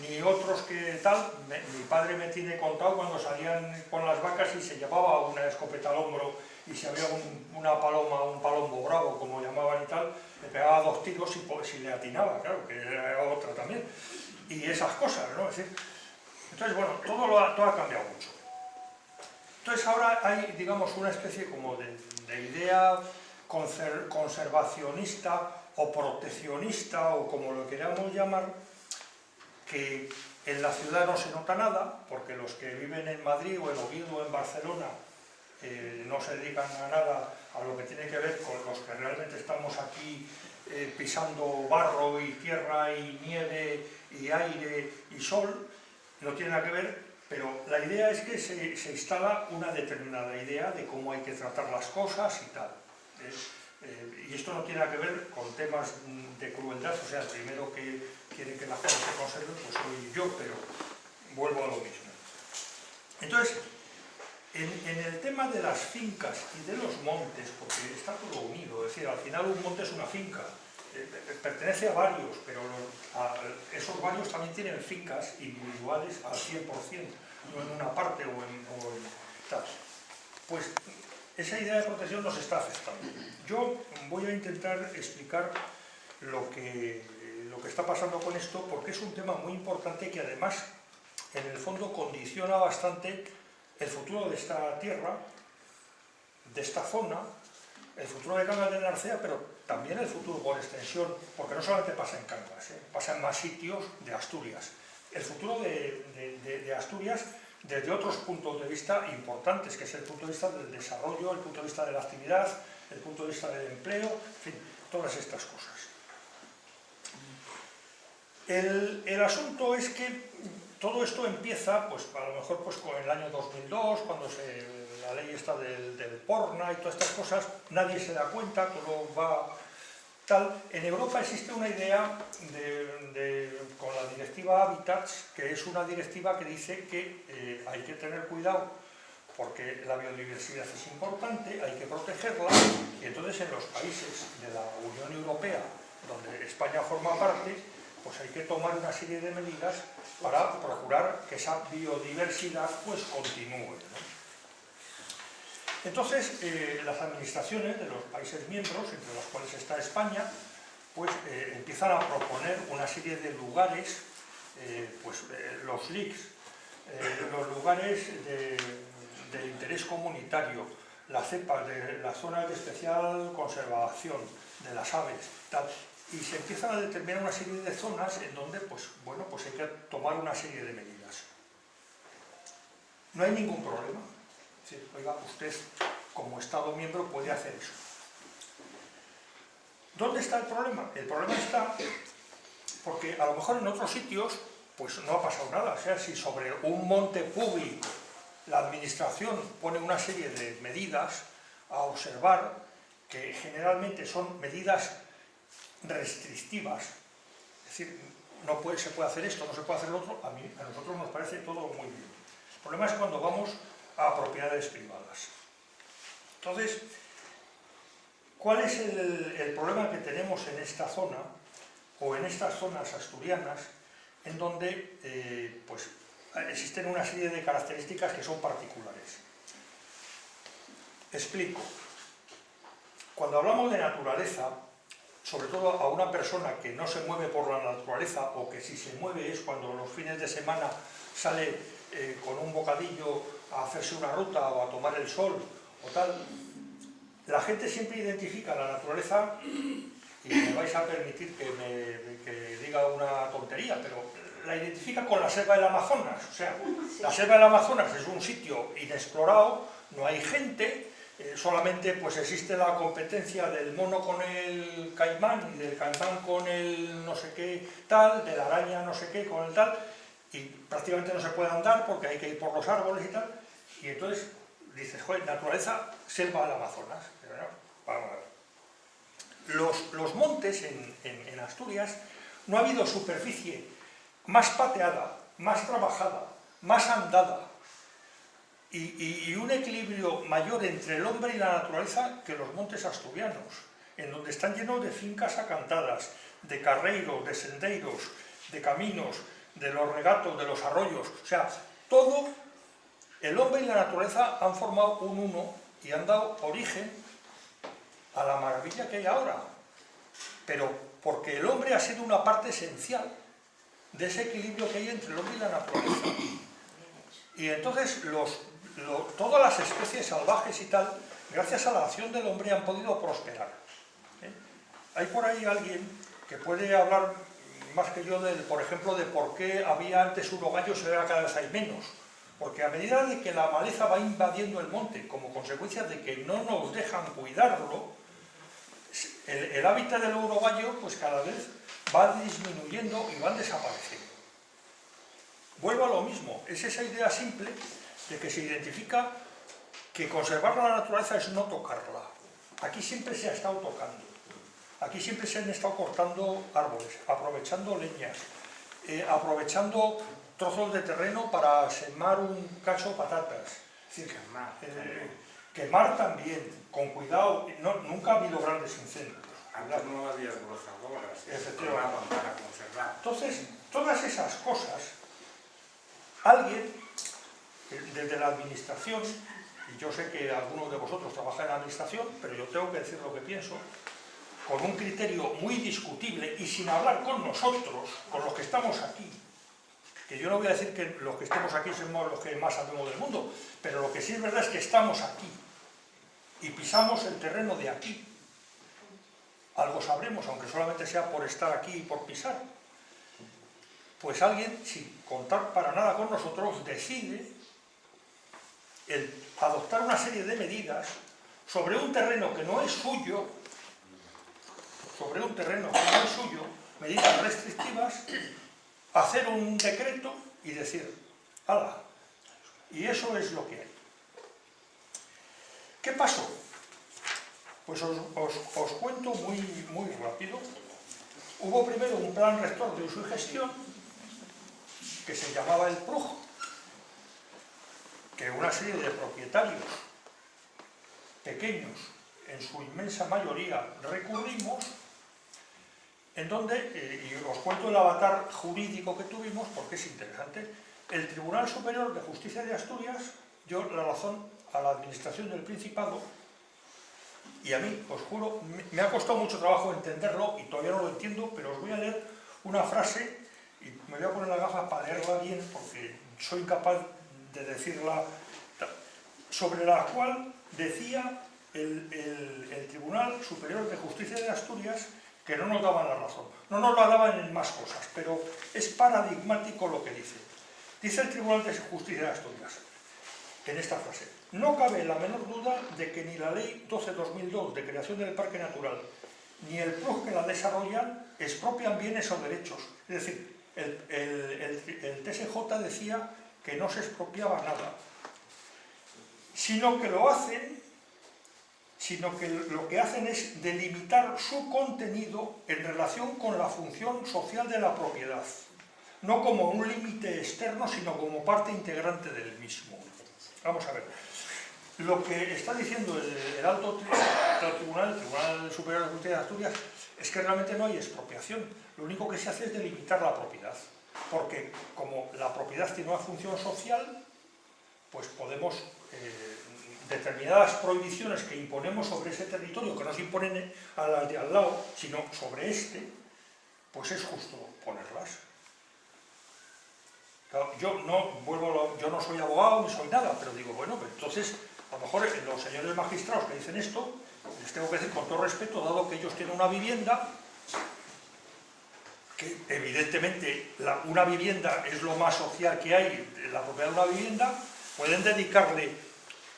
[SPEAKER 7] ni otros que tal. Mi padre me tiene contado cuando salían con las vacas y se llevaba una escopeta al hombro y si había una paloma, un palombo bravo, como llamaban y tal, le pegaba 2 tiros y si le atinaba, claro, que era otra también. Y esas cosas, ¿no? Es decir, entonces, bueno, todo ha cambiado mucho. Entonces ahora hay, digamos, una especie como de idea conservacionista o proteccionista, o como lo queramos llamar, que en la ciudad no se nota nada, porque los que viven en Madrid o en Oviedo o en Barcelona no se dedican a nada a lo que tiene que ver con los que realmente estamos aquí pisando barro y tierra y nieve y aire y sol, no tiene nada que ver, pero la idea es que se instala una determinada idea de cómo hay que tratar las cosas y tal. Y esto no tiene nada que ver con temas de crueldad, o sea, el primero que quiere que la zona se conserve, pues soy yo, pero vuelvo a lo mismo. Entonces, en el tema de las fincas y de los montes, porque está todo unido, es decir, al final un monte es una finca, pertenece a varios, pero esos varios también tienen fincas individuales al 100%, no en una parte o en tal. Pues esa idea de protección nos está afectando. Yo voy a intentar explicar lo que está pasando con esto, porque es un tema muy importante que además, en el fondo, condiciona bastante el futuro de esta tierra, de esta zona, el futuro de Cangas de Narcea, pero también el futuro por extensión, porque no solamente pasa en Cangas, pasa en más sitios de Asturias. El futuro de Asturias desde otros puntos de vista importantes, que es el punto de vista del desarrollo, el punto de vista de la actividad, el punto de vista del empleo, en fin, todas estas cosas. El asunto es que todo esto empieza, pues a lo mejor pues, con el año 2002, cuando la ley está del Porna y todas estas cosas, nadie se da cuenta, todo va tal. En Europa existe una idea con la directiva Habitats, que es una directiva que dice que hay que tener cuidado porque la biodiversidad es importante, hay que protegerla, y entonces en los países de la Unión Europea, donde España forma parte, pues hay que tomar una serie de medidas para procurar que esa biodiversidad pues continúe, ¿no? Entonces, las administraciones de los países miembros, entre los cuales está España, pues empiezan a proponer una serie de lugares, los LICs, los lugares de interés comunitario, la cepa, de las zonas de especial conservación de las aves, tal. Y se empiezan a determinar una serie de zonas en donde, pues, bueno, pues hay que tomar una serie de medidas. No hay ningún problema. Sí, oiga, usted, como Estado miembro, puede hacer eso. ¿Dónde está el problema? El problema está porque a lo mejor en otros sitios, pues no ha pasado nada. O sea, si sobre un monte público la administración pone una serie de medidas a observar, que generalmente son medidas restrictivas, es decir, se puede hacer esto, no se puede hacer lo otro, a nosotros nos parece todo muy bien. El problema es cuando vamos a propiedades privadas. Entonces, ¿cuál es el problema que tenemos en esta zona, o en estas zonas asturianas, en donde pues, existen una serie de características que son particulares? Explico. Cuando hablamos de naturaleza, sobre todo a una persona que no se mueve por la naturaleza, o que si se mueve es cuando los fines de semana sale con un bocadillo a hacerse una ruta o a tomar el sol o tal, la gente siempre identifica la naturaleza, y me vais a permitir que diga una tontería, pero la identifica con la selva del Amazonas. O sea, la selva del Amazonas es un sitio inexplorado, no hay gente, solamente pues existe la competencia del mono con el caimán y del caimán con el no sé qué tal, de la araña no sé qué con el tal, y prácticamente no se puede andar porque hay que ir por los árboles y tal, y entonces dices, joder, naturaleza, selva del Amazonas. Pero no, vamos a ver. Los montes en Asturias no ha habido superficie más pateada, más trabajada, más andada, y un equilibrio mayor entre el hombre y la naturaleza que los montes asturianos, en donde están llenos de fincas acantadas, de carreiros, de senderos, de caminos, de los regatos, de los arroyos. O sea, todo, el hombre y la naturaleza han formado un uno y han dado origen a la maravilla que hay ahora. Pero porque el hombre ha sido una parte esencial de ese equilibrio que hay entre el hombre y la naturaleza. Y entonces todas las especies salvajes y tal, gracias a la acción del hombre, han podido prosperar. Hay por ahí alguien que puede hablar más que yo, por ejemplo, de por qué había antes urogallos y ahora cada vez hay menos. Porque a medida de que la maleza va invadiendo el monte, como consecuencia de que no nos dejan cuidarlo, el hábitat del urogallo pues cada vez va disminuyendo y van desapareciendo. vuelvo a lo mismo, es esa idea simple de que se identifica que conservar la naturaleza es no tocarla. Aquí siempre se ha estado tocando, aquí siempre se han estado cortando árboles, aprovechando leñas, aprovechando trozos de terreno para sembrar un cacho de patatas. Es decir, quemar también, con cuidado, nunca ha habido grandes incendios.
[SPEAKER 11] Antes no había brozadoras,
[SPEAKER 7] Efectivamente.
[SPEAKER 11] para conservar.
[SPEAKER 7] Entonces, todas esas cosas, alguien, desde la administración, y yo sé que algunos de vosotros trabajan en la administración, pero yo tengo que decir lo que pienso, con un criterio muy discutible y sin hablar con nosotros, con los que estamos aquí, que yo no voy a decir que los que estemos aquí somos los que más sabemos del mundo, pero lo que sí es verdad es que estamos aquí y pisamos el terreno de aquí. Algo sabremos, aunque solamente sea por estar aquí y por pisar. Pues alguien, sin contar para nada con nosotros, decide adoptar una serie de medidas sobre un terreno que no es suyo, medidas restrictivas, hacer un decreto y decir, ¡hala! Y eso es lo que hay. ¿Qué pasó? Pues os cuento muy rápido. Hubo primero un plan rector de uso y gestión que se llamaba el PRUG, que una serie de propietarios pequeños, en su inmensa mayoría, recurrimos, en donde, y os cuento el avatar jurídico que tuvimos porque es interesante, el Tribunal Superior de Justicia de Asturias dio la razón a la Administración del Principado, y a mí, os juro, me ha costado mucho trabajo entenderlo y todavía no lo entiendo, pero os voy a leer una frase, y me voy a poner las gafas para leerla bien porque soy incapaz de decirla, sobre la cual decía el Tribunal Superior de Justicia de Asturias que no nos daban la razón. No nos la daban en más cosas, pero es paradigmático lo que dice. Dice el Tribunal de Justicia de Asturias, en esta frase: no cabe la menor duda de que ni la Ley 12/2002 de creación del Parque Natural, ni el PRUG que la desarrollan expropian bienes o derechos. Es decir, el TSJ decía que no se expropiaba nada, sino que lo que hacen es delimitar su contenido en relación con la función social de la propiedad, no como un límite externo, sino como parte integrante del mismo. Vamos a ver. Lo que está diciendo el Alto Tribunal, el Tribunal Superior de Justicia de Asturias, es que realmente no hay expropiación. Lo único que se hace es delimitar la propiedad. Porque como la propiedad tiene una función social, pues podemos, determinadas prohibiciones que imponemos sobre ese territorio, que no se imponen al de al lado, sino sobre este, pues es justo ponerlas. Claro, yo no soy abogado ni soy nada, pero digo, bueno, pues entonces, a lo mejor los señores magistrados que dicen esto, les tengo que decir con todo respeto, dado que ellos tienen una vivienda, que evidentemente una vivienda es lo más social que hay, la propiedad de una vivienda, pueden dedicarle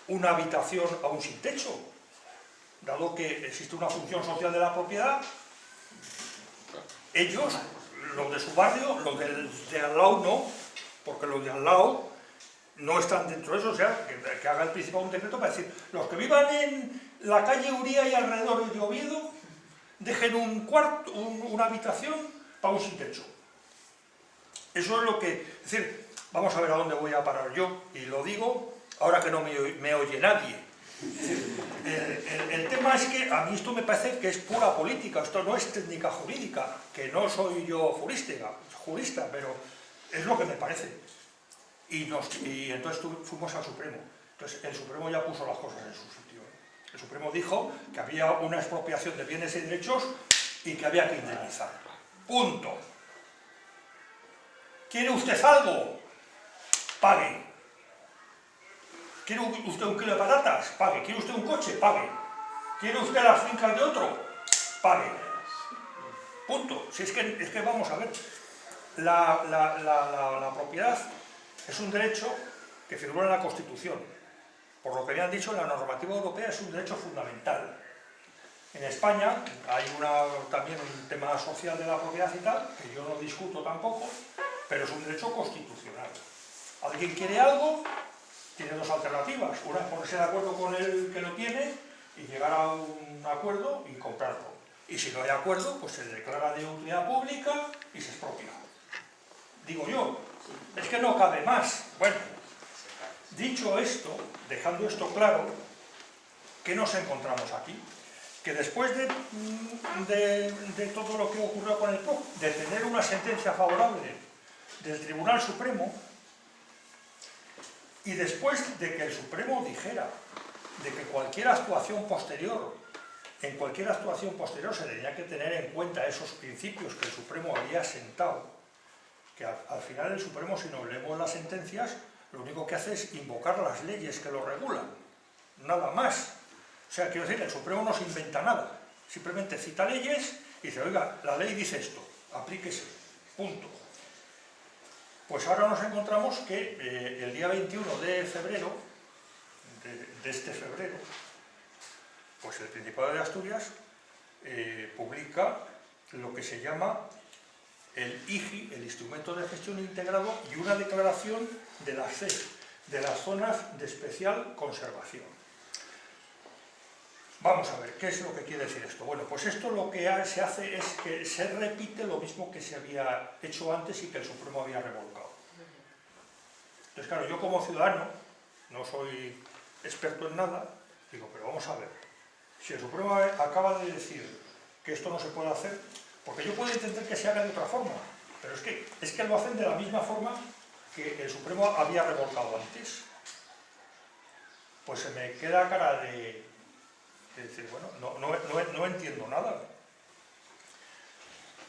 [SPEAKER 7] una habitación a un sin techo, dado que existe una función social de la propiedad. Ellos, los de su barrio, los de al lado no, porque los de al lado no están dentro de eso, o sea, que haga el Principado un decreto para decir, los que vivan en la calle Uría y alrededor de Oviedo, dejen una habitación para un sin techo. Eso es lo que, es decir, vamos a ver a dónde voy a parar yo, y lo digo ahora que no me oye nadie. El tema es que a mí esto me parece que es pura política, esto no es técnica jurídica, que no soy yo jurista, pero es lo que me parece. Y entonces fuimos al Supremo. Entonces el Supremo ya puso las cosas en su sitio. El Supremo dijo que había una expropiación de bienes y derechos y que había que indemnizar. Punto. ¿Quiere usted algo? Pague. ¿Quiere usted un kilo de patatas? Pague. ¿Quiere usted un coche? Pague. ¿Quiere usted las fincas de otro? Pague. Punto. Si es que vamos a ver, la propiedad es un derecho que figura en la Constitución. Por lo que me han dicho, en la normativa europea es un derecho fundamental. En España hay también un tema social de la propiedad y tal, que yo no discuto tampoco, pero es un derecho constitucional. Alguien quiere algo, tiene dos alternativas. Una es ponerse de acuerdo con el que lo tiene y llegar a un acuerdo y comprarlo. Y si no hay acuerdo, pues se declara de utilidad pública y se expropia. Digo yo, es que no cabe más. Bueno, dicho esto, dejando esto claro, ¿qué nos encontramos aquí? Que después de todo lo que ocurrió con el POC, de tener una sentencia favorable del Tribunal Supremo, y después de que el Supremo dijera de que cualquier actuación posterior, en cualquier actuación posterior se tenía que tener en cuenta esos principios que el Supremo había sentado, que al final el Supremo, si nos leemos las sentencias, lo único que hace es invocar las leyes que lo regulan, nada más. O sea, quiero decir, el Supremo no se inventa nada, simplemente cita leyes y dice, oiga, la ley dice esto, aplíquese, punto. Pues ahora nos encontramos que el día 21 de febrero, de este febrero, pues el Principado de Asturias publica lo que se llama el IGI, el Instrumento de Gestión Integrado, y una declaración de las CEP, de las zonas de especial conservación. Vamos a ver, ¿qué es lo que quiere decir esto? Bueno, pues esto lo que se hace es que se repite lo mismo que se había hecho antes y que el Supremo había revolcado. Entonces, claro, yo como ciudadano, no soy experto en nada, digo, pero vamos a ver, si el Supremo acaba de decir que esto no se puede hacer, porque yo puedo entender que se haga de otra forma, pero es que lo hacen de la misma forma que el Supremo había revolcado antes. Pues se me queda cara de decir, bueno, no entiendo nada.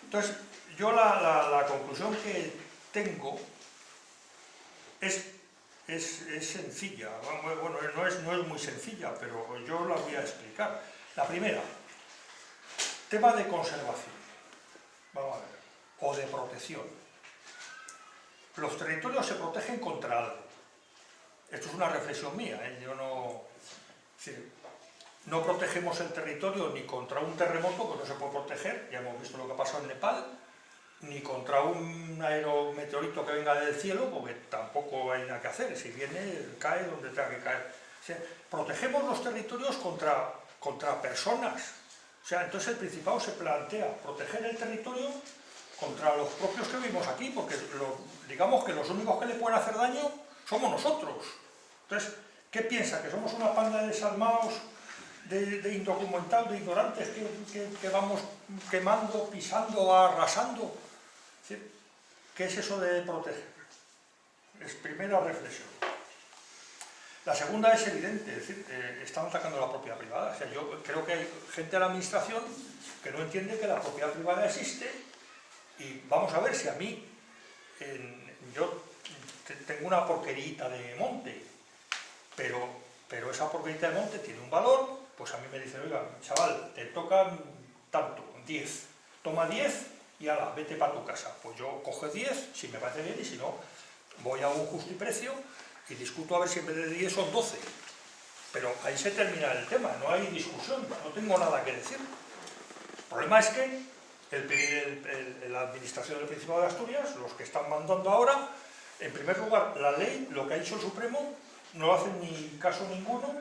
[SPEAKER 7] Entonces, yo la conclusión que tengo es sencilla. Bueno, no es muy sencilla, pero yo la voy a explicar. La primera, tema de conservación, vamos a ver, o de protección. Los territorios se protegen contra algo. Esto es una reflexión mía, yo no... Es decir, no protegemos el territorio ni contra un terremoto, que no se puede proteger, ya hemos visto lo que pasó en Nepal, ni contra un aerometeorito que venga del cielo, porque tampoco hay nada que hacer, si viene, cae donde tenga que caer. O sea, protegemos los territorios contra personas. O sea, entonces el Principado se plantea proteger el territorio contra los propios que vivimos aquí, porque digamos que los únicos que le pueden hacer daño somos nosotros. Entonces, ¿qué piensa? ¿Que somos una panda de desalmados, de indocumentados, de ignorantes que vamos quemando, pisando, arrasando? ¿Sí? ¿Qué es eso de proteger? Es primera reflexión. La segunda es evidente, es decir, están atacando la propiedad privada. O sea, yo creo que hay gente de la administración que no entiende que la propiedad privada existe, y vamos a ver si a mí, yo tengo una porquerita de monte, pero esa porquerita de monte tiene un valor, pues a mí me dicen, oiga, chaval, te tocan tanto, 10, toma 10 y ala, vete para tu casa. Pues yo cojo 10, si me parece bien, y si no, voy a un justo y precio y discuto a ver si en vez de 10 son 12. Pero ahí se termina el tema, no hay discusión, no tengo nada que decir. El problema es que la administración del Principado de Asturias, los que están mandando ahora, en primer lugar, la ley, lo que ha dicho el Supremo, no hacen ni caso ninguno,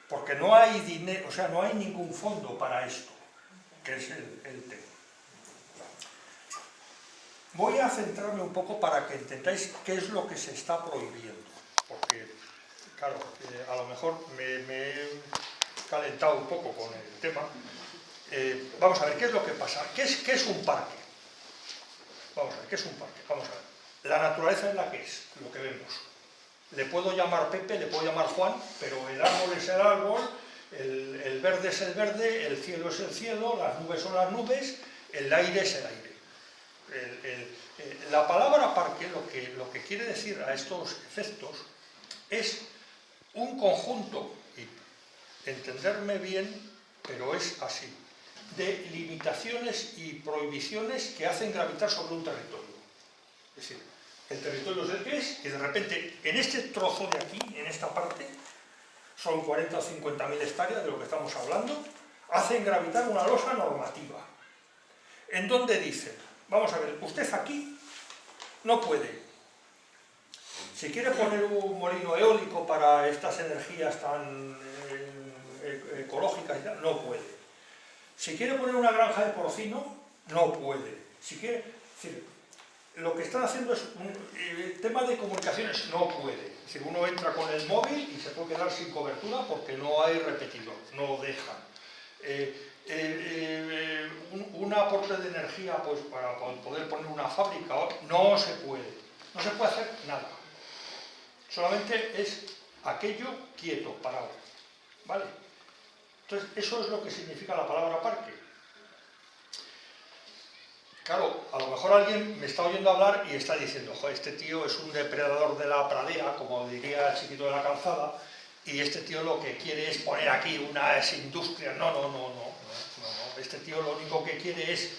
[SPEAKER 7] porque no hay dinero, o sea, no hay ningún fondo para esto, que es el tema. Voy a centrarme un poco para que entendáis qué es lo que se está prohibiendo, porque, claro, a lo mejor me he calentado un poco con el tema. Vamos a ver, ¿qué es lo que pasa? ¿Qué es un parque? Vamos a ver, ¿qué es un parque? Vamos a ver. La naturaleza es la que es, lo que vemos. Le puedo llamar Pepe, le puedo llamar Juan, pero el árbol es el árbol, el verde es el verde, el cielo es el cielo, las nubes son las nubes, el aire es el aire. La palabra parque lo que quiere decir a estos efectos es un conjunto, y entenderme bien, pero es así, de limitaciones y prohibiciones que hacen gravitar sobre un territorio. Es decir, el territorio es el que es, y de repente, en este trozo de aquí, en esta parte, son 40 o 50.000 hectáreas de lo que estamos hablando, hacen gravitar una losa normativa, en donde dicen, vamos a ver, usted aquí no puede. Si quiere poner un molino eólico para estas energías tan ecológicas y tal, no puede. Si quiere poner una granja de porcino, no puede. Si quiere, es decir, lo que están haciendo es un tema de comunicaciones, no puede. Es decir, uno entra con el móvil y se puede quedar sin cobertura porque no hay repetidor, no dejan. Un aporte de energía pues para poder poner una fábrica, no se puede hacer nada. Solamente es aquello quieto, parado, ¿vale? Entonces, eso es lo que significa la palabra parque. Claro, a lo mejor alguien me está oyendo hablar y está diciendo, joder, este tío es un depredador de la pradera, como diría el chiquito de la calzada, y este tío lo que quiere es poner aquí unas industrias. No. Este tío lo único que quiere es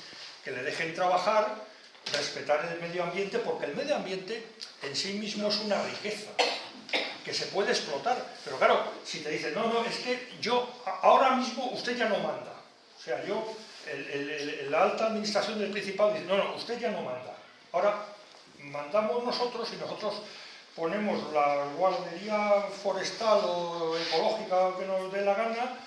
[SPEAKER 7] que le dejen trabajar, respetar el medio ambiente, porque el medio ambiente en sí mismo es una riqueza que se puede explotar. Pero claro, si te dicen, no, es que yo, ahora mismo usted ya no manda. O sea, la alta administración del Principado dice, no, usted ya no manda. Ahora mandamos nosotros y nosotros ponemos la guardería forestal o ecológica que nos dé la gana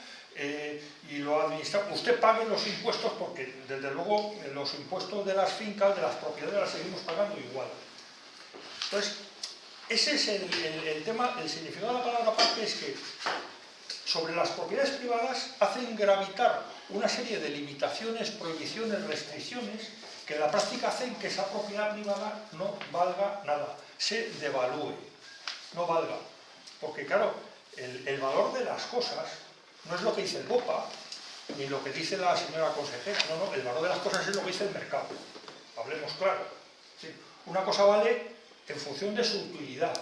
[SPEAKER 7] y lo administramos. Usted pague los impuestos porque, desde luego, los impuestos de las fincas, de las propiedades, las seguimos pagando igual. Entonces, ese es el tema, el significado de la palabra parque es que sobre las propiedades privadas hacen gravitar una serie de limitaciones, prohibiciones, restricciones que en la práctica hacen que esa propiedad privada no valga nada, se devalúe, no valga. Porque claro, el valor de las cosas no es lo que dice el BOPA, ni lo que dice la señora consejera, no, el valor de las cosas es lo que dice el mercado. Hablemos claro. ¿Sí? Una cosa vale en función de su utilidad.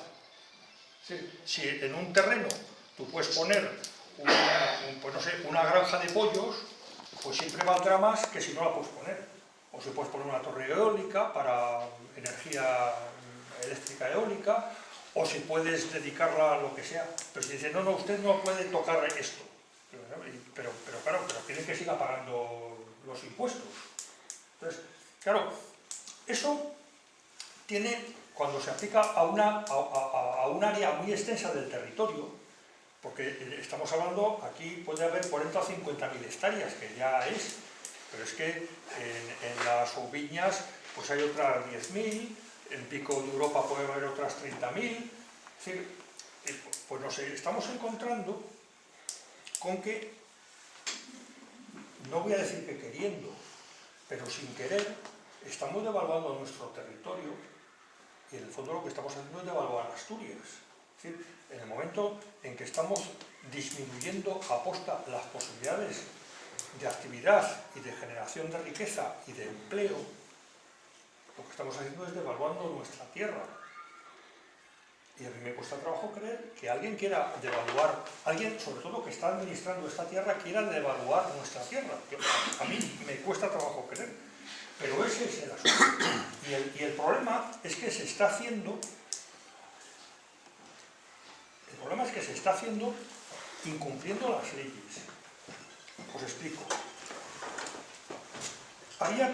[SPEAKER 7] ¿Sí? Si en un terreno tú puedes poner una granja de pollos, pues siempre valdrá más que si no la puedes poner. O si puedes poner una torre eólica para energía eléctrica eólica, o si puedes dedicarla a lo que sea. Pero si dices, no, usted no puede tocar esto. Pero claro, pero tiene que siga pagando los impuestos. Entonces, claro, eso tiene, cuando se aplica a un área muy extensa del territorio, porque estamos hablando, aquí puede haber 40 o 50.000 hectáreas, que ya es, pero es que en las viñas pues hay otras 10.000, en Pico de Europa puede haber otras 30.000, pues nos estamos encontrando con que, no voy a decir que queriendo, pero sin querer, estamos devaluando nuestro territorio y en el fondo lo que estamos haciendo es devaluar Asturias. Es decir, en el momento en que estamos disminuyendo a posta las posibilidades de actividad y de generación de riqueza y de empleo, lo que estamos haciendo es devaluando nuestra tierra. Y a mí me cuesta trabajo creer que alguien quiera devaluar, alguien, sobre todo que está administrando esta tierra, quiera devaluar nuestra tierra. A mí me cuesta trabajo creer, pero ese es el asunto. Y el problema es que se está haciendo, incumpliendo las leyes. Os explico. Había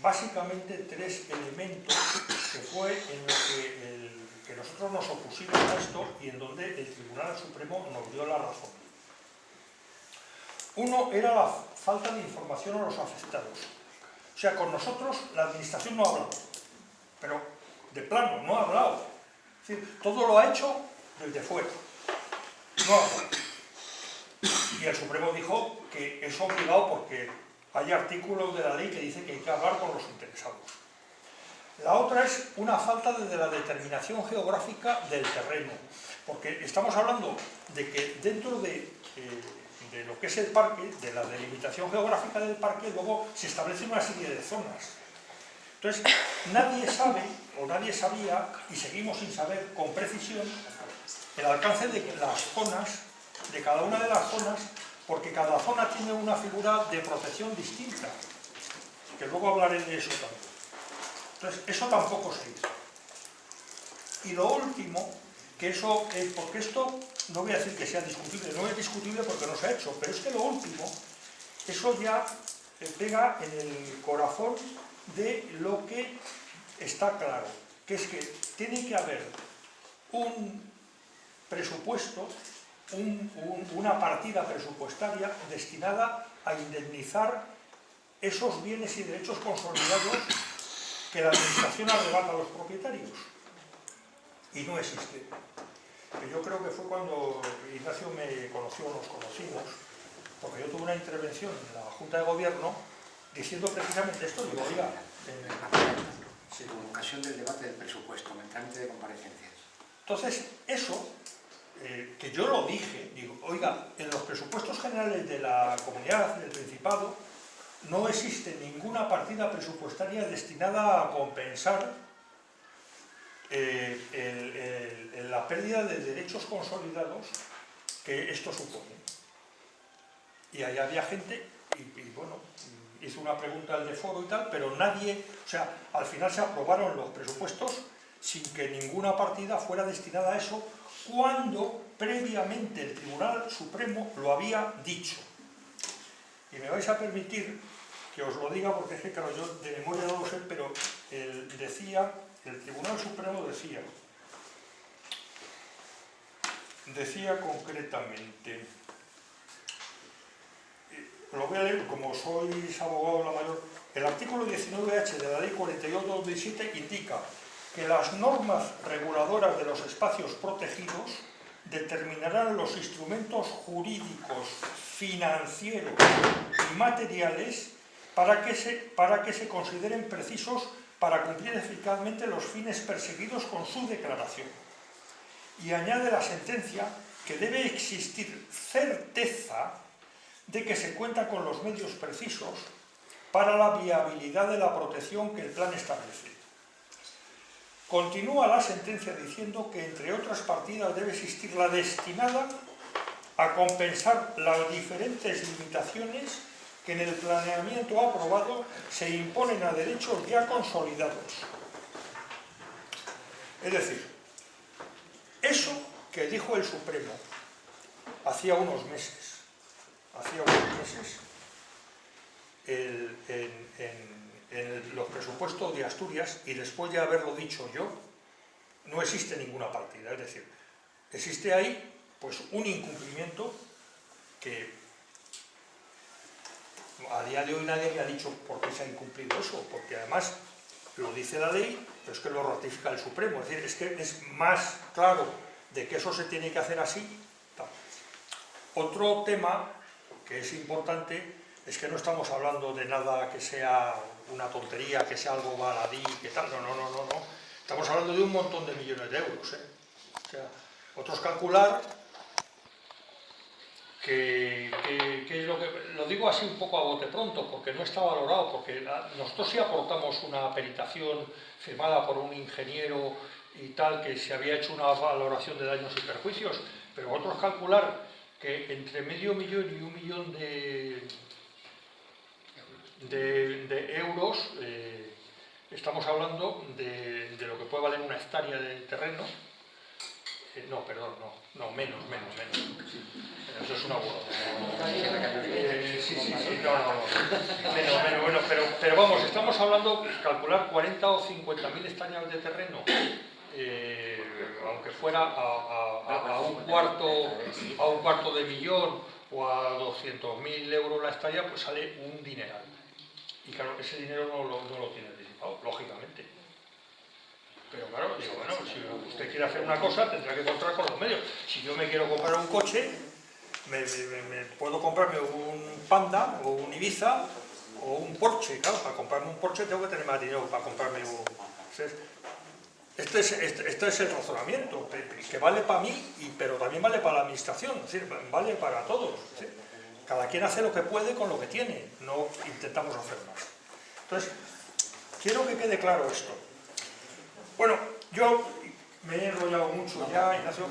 [SPEAKER 7] básicamente tres elementos que fue en los que nosotros nos opusimos a esto y en donde el Tribunal Supremo nos dio la razón. Uno era la falta de información a los afectados. O sea, con nosotros la administración no ha hablado, pero de plano no ha hablado. Es decir, todo lo ha hecho desde fuera. No ha hablado. Y el Supremo dijo que es obligado porque hay artículos de la ley que dicen que hay que hablar con los interesados. La otra es una falta de la determinación geográfica del terreno, porque estamos hablando de que dentro de lo que es el parque, de la delimitación geográfica del parque, luego se establece una serie de zonas. Entonces, nadie sabe, o nadie sabía, y seguimos sin saber con precisión, el alcance de las zonas, de cada una de las zonas, porque cada zona tiene una figura de protección distinta, que luego hablaré de eso también. Entonces, eso tampoco se hizo. Y lo último, que eso es, porque esto, no voy a decir que sea discutible, no es discutible porque no se ha hecho, pero es que lo último, eso ya pega en el corazón de lo que está claro, que es que tiene que haber un presupuesto, una partida presupuestaria destinada a indemnizar esos bienes y derechos consolidados que la administración arrebata a los propietarios. Y no existe. Yo creo que fue cuando Ignacio me conoció, nos conocimos, porque yo tuve una intervención en la Junta de Gobierno diciendo precisamente esto. Digo, oiga,
[SPEAKER 6] sí, con ocasión del debate del presupuesto, en el trámite de comparecencias.
[SPEAKER 7] Entonces, eso, que yo lo dije, digo, oiga, en los presupuestos generales de la Comunidad del Principado no existe ninguna partida presupuestaria destinada a compensar la pérdida de derechos consolidados que esto supone. Y ahí había gente, y bueno, hizo una pregunta al de foro y tal, pero nadie, o sea, al final se aprobaron los presupuestos sin que ninguna partida fuera destinada a eso, cuando previamente el Tribunal Supremo lo había dicho. Y me vais a permitir que os lo diga, porque es que, claro, yo de memoria no lo sé, pero el Tribunal Supremo decía concretamente, lo voy a leer como sois abogado la mayor, el artículo 19H de la Ley 42/2007 indica que las normas reguladoras de los espacios protegidos determinarán los instrumentos jurídicos, financieros y materiales para que se consideren precisos para cumplir eficazmente los fines perseguidos con su declaración. Y añade la sentencia que debe existir certeza de que se cuenta con los medios precisos para la viabilidad de la protección que el plan establece. Continúa la sentencia diciendo que, entre otras partidas, debe existir la destinada a compensar las diferentes limitaciones que en el planeamiento aprobado se imponen a derechos ya consolidados. Es decir, eso que dijo el Supremo hacía unos meses, en los presupuestos de Asturias, y después de haberlo dicho yo, no existe ninguna partida. Es decir, existe ahí pues un incumplimiento que a día de hoy nadie me ha dicho por qué se ha incumplido eso, porque además lo dice la ley, pero es que lo ratifica el Supremo. Es decir, es que es más claro de que eso se tiene que hacer así. Otro tema que es importante es que no estamos hablando de nada que sea una tontería, que sea algo baladí, que tal, no. Estamos hablando de un montón de millones de euros, ¿eh? O sea, otros calcular que lo digo así un poco a bote pronto, porque no está valorado, porque nosotros sí aportamos una peritación firmada por un ingeniero y tal, que se había hecho una valoración de daños y perjuicios, pero otros calcular que entre medio millón y 1 millón de euros, estamos hablando de lo que puede valer una hectárea de terreno. No, perdón, no, menos. Eso es una burrada. Menos, pero vamos, estamos hablando de calcular 40 o 50.000 hectáreas de terreno, aunque fuera a un cuarto de millón o a 200.000 euros la hectárea, pues sale un dineral. Y claro, ese dinero no lo tiene disipado, lógicamente. Pero claro, digo, bueno, si usted quiere hacer una cosa, tendrá que contar con los medios. Si yo me quiero comprar un coche, me puedo comprarme un Panda o un Ibiza o un Porsche. Claro, para comprarme un Porsche tengo que tener más dinero para comprarme un... Este es el razonamiento, que vale para mí, pero también vale para la administración, es decir, vale para todos. ¿Sí? Cada quien hace lo que puede con lo que tiene, no intentamos hacer más. Entonces, quiero que quede claro esto. Bueno, yo me he enrollado mucho ya, Ignacio.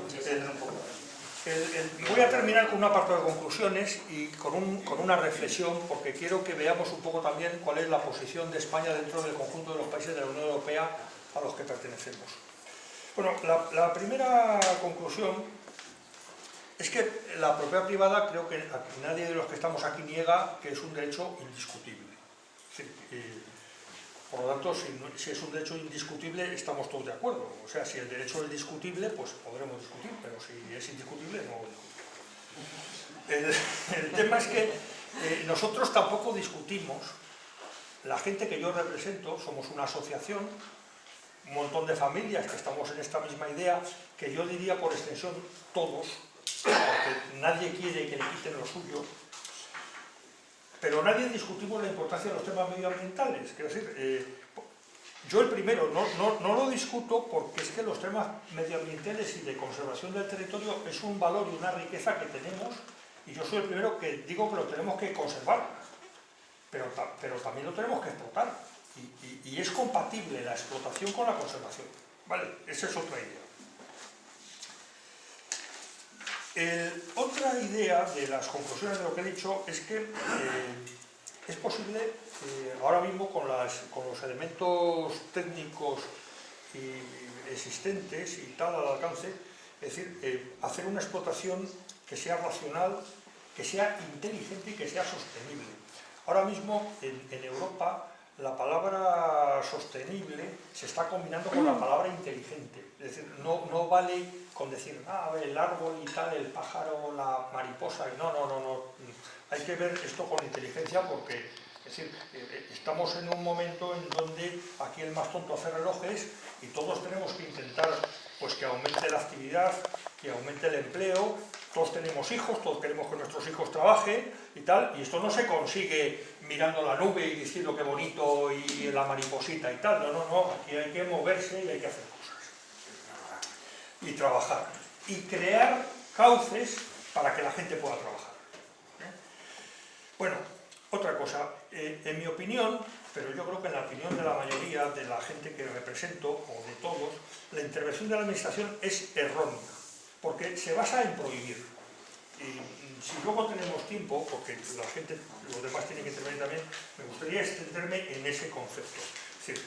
[SPEAKER 7] Voy a terminar con un apartado de conclusiones y con una reflexión, porque quiero que veamos un poco también cuál es la posición de España dentro del conjunto de los países de la Unión Europea a los que pertenecemos. Bueno, la primera conclusión es que la propiedad privada, creo que nadie de los que estamos aquí niega que es un derecho indiscutible. Sí, Por lo tanto, si es un derecho indiscutible, estamos todos de acuerdo. O sea, si el derecho es discutible, pues podremos discutir, pero si es indiscutible, no discutimos. El tema es que nosotros tampoco discutimos. La gente que yo represento, somos una asociación, un montón de familias que estamos en esta misma idea, que yo diría por extensión todos, porque nadie quiere que le quiten lo suyo, pero nadie discutimos la importancia de los temas medioambientales. Quiero decir, yo el primero no lo discuto porque es que los temas medioambientales y de conservación del territorio es un valor y una riqueza que tenemos, y yo soy el primero que digo que lo tenemos que conservar, pero también lo tenemos que explotar, y es compatible la explotación con la conservación, ¿vale? Esa es otra idea. Otra idea de las conclusiones de lo que he dicho es que es posible, ahora mismo con los elementos técnicos existentes y tal al alcance, es decir, hacer una explotación que sea racional, que sea inteligente y que sea sostenible. Ahora mismo en Europa la palabra sostenible se está combinando con la palabra inteligente. Es decir, no vale con decir, el árbol y tal, el pájaro, la mariposa. No. Hay que ver esto con inteligencia porque, es decir, estamos en un momento en donde aquí el más tonto hace relojes y todos tenemos que intentar pues, que aumente la actividad, que aumente el empleo. Todos tenemos hijos, todos queremos que nuestros hijos trabajen y tal, y esto no se consigue mirando la nube y diciendo qué bonito y la mariposita y tal. No, aquí hay que moverse y hay que hacer cosas. Y trabajar. Y crear cauces para que la gente pueda trabajar. Bueno, otra cosa, en mi opinión, pero yo creo que en la opinión de la mayoría de la gente que represento, o de todos, la intervención de la administración es errónea, porque se basa en prohibir. Y si luego tenemos tiempo, porque la gente, los demás tienen que intervenir también, me gustaría extenderme en ese concepto. Es decir,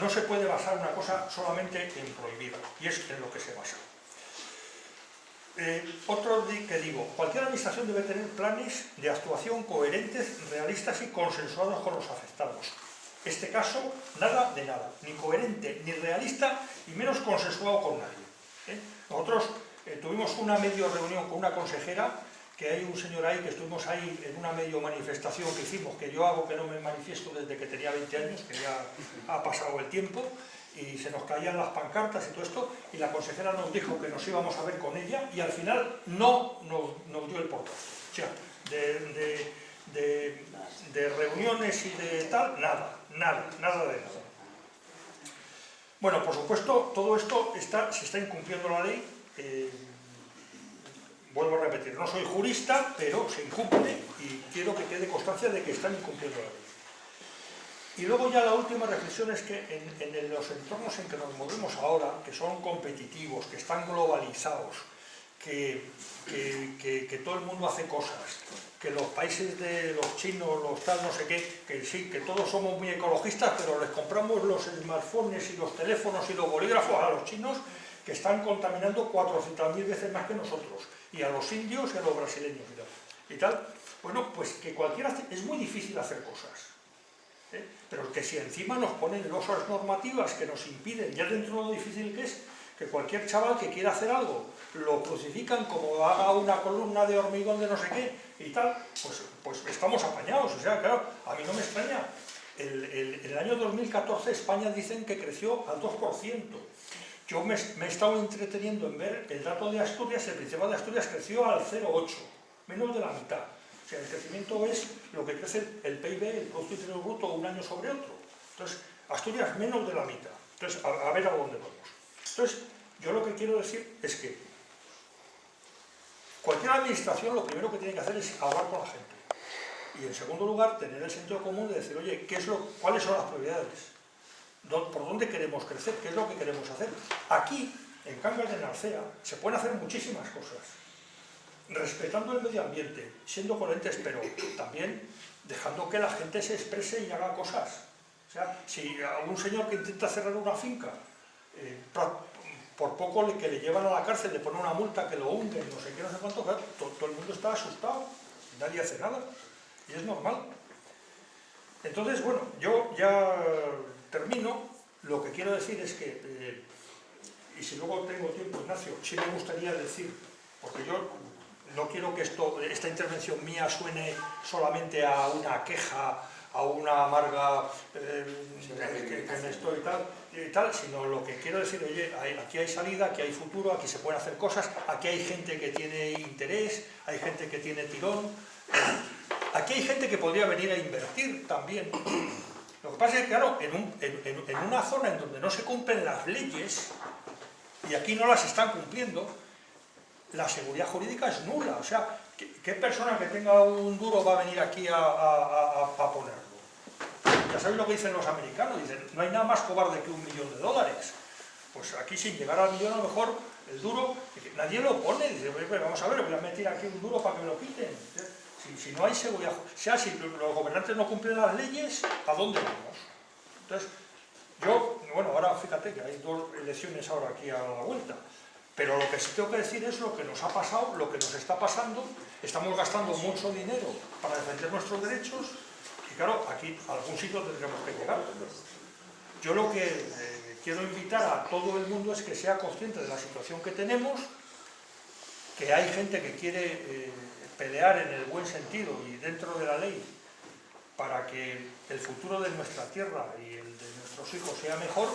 [SPEAKER 7] no se puede basar una cosa solamente en prohibir, y es en lo que se basa. Otro que digo, cualquier administración debe tener planes de actuación coherentes, realistas y consensuados con los afectados. Este caso, nada de nada, ni coherente, ni realista, y menos consensuado con nadie. Nosotros tuvimos una medio reunión con una consejera, que hay un señor ahí, que estuvimos ahí en una medio manifestación que hicimos, que yo hago que no me manifiesto desde que tenía 20 años, que ya ha pasado el tiempo, y se nos caían las pancartas y todo esto, y la consejera nos dijo que nos íbamos a ver con ella, y al final no nos dio el portazo. O sea, de reuniones y de tal, nada de nada. Bueno, por supuesto, todo esto se está incumpliendo la ley. Vuelvo a repetir, no soy jurista, pero se incumple y quiero que quede constancia de que están incumpliendo la ley. Y luego ya la última reflexión es que en los entornos en que nos movemos ahora, que son competitivos, que están globalizados, que todo el mundo hace cosas, que los países de los chinos, los tal, no sé qué, que sí, que todos somos muy ecologistas, pero les compramos los smartphones y los teléfonos y los bolígrafos a los chinos, que están contaminando 400.000 veces más que nosotros, y a los indios y a los brasileños y tal. Bueno, pues que es muy difícil hacer cosas, pero que si encima nos ponen losas normativas que nos impiden, ya dentro de lo difícil que es, que cualquier chaval que quiera hacer algo, lo crucifican como haga una columna de hormigón de no sé qué y tal, pues estamos apañados. O sea, claro, a mí no me extraña. En el año 2014 España dicen que creció al 2%. Yo me he estado entreteniendo en ver el dato de Asturias. El Principado de Asturias creció al 0,8, menos de la mitad. O sea, el crecimiento es lo que crece el PIB, el Producto Interior Bruto, un año sobre otro. Entonces, Asturias menos de la mitad. Entonces, a ver a dónde vamos. Entonces, yo lo que quiero decir es que cualquier administración lo primero que tiene que hacer es hablar con la gente. Y en segundo lugar, tener el sentido común de decir, oye, ¿cuáles son las prioridades? ¿Por dónde queremos crecer? ¿Qué es lo que queremos hacer? Aquí, en Cangas de Narcea, se pueden hacer muchísimas cosas, respetando el medio ambiente, siendo coherentes, pero también dejando que la gente se exprese y haga cosas. O sea, si a un señor que intenta cerrar una finca, por poco que le llevan a la cárcel, le ponen una multa, que lo hunden, no sé qué, no sé cuánto, claro, todo el mundo está asustado, nadie hace nada, y es normal. Entonces, bueno, yo ya termino, lo que quiero decir es que, y si luego tengo tiempo, Ignacio, sí me gustaría decir, porque yo no quiero que esta intervención mía suene solamente a una queja, a una amarga que me estoy tal, sino lo que quiero decir, oye, aquí hay salida, aquí hay futuro, aquí se pueden hacer cosas, aquí hay gente que tiene interés, hay gente que tiene tirón, aquí hay gente que podría venir a invertir también. Lo que pasa es que, claro, en una zona en donde no se cumplen las leyes, y aquí no las están cumpliendo, la seguridad jurídica es nula. O sea, ¿qué persona que tenga un duro va a venir aquí a ponerlo? Ya sabéis lo que dicen los americanos, dicen, no hay nada más cobarde que $1.000.000. Pues aquí sin llegar al millón a lo mejor, el duro, nadie lo pone, dice, vamos a ver, voy a meter aquí un duro para que me lo quiten. Si no hay seguridad, o sea, si los gobernantes no cumplen las leyes, ¿a dónde vamos? Entonces, yo, bueno, ahora fíjate que hay 2 elecciones ahora aquí a la vuelta, pero lo que sí tengo que decir es lo que nos ha pasado, lo que nos está pasando, estamos gastando mucho dinero para defender nuestros derechos, y claro, aquí a algún sitio tendremos que llegar. Yo lo que quiero invitar a todo el mundo es que sea consciente de la situación que tenemos, que hay gente que quiere pelear en el buen sentido y dentro de la ley para que el futuro de nuestra tierra y el de nuestros hijos sea mejor,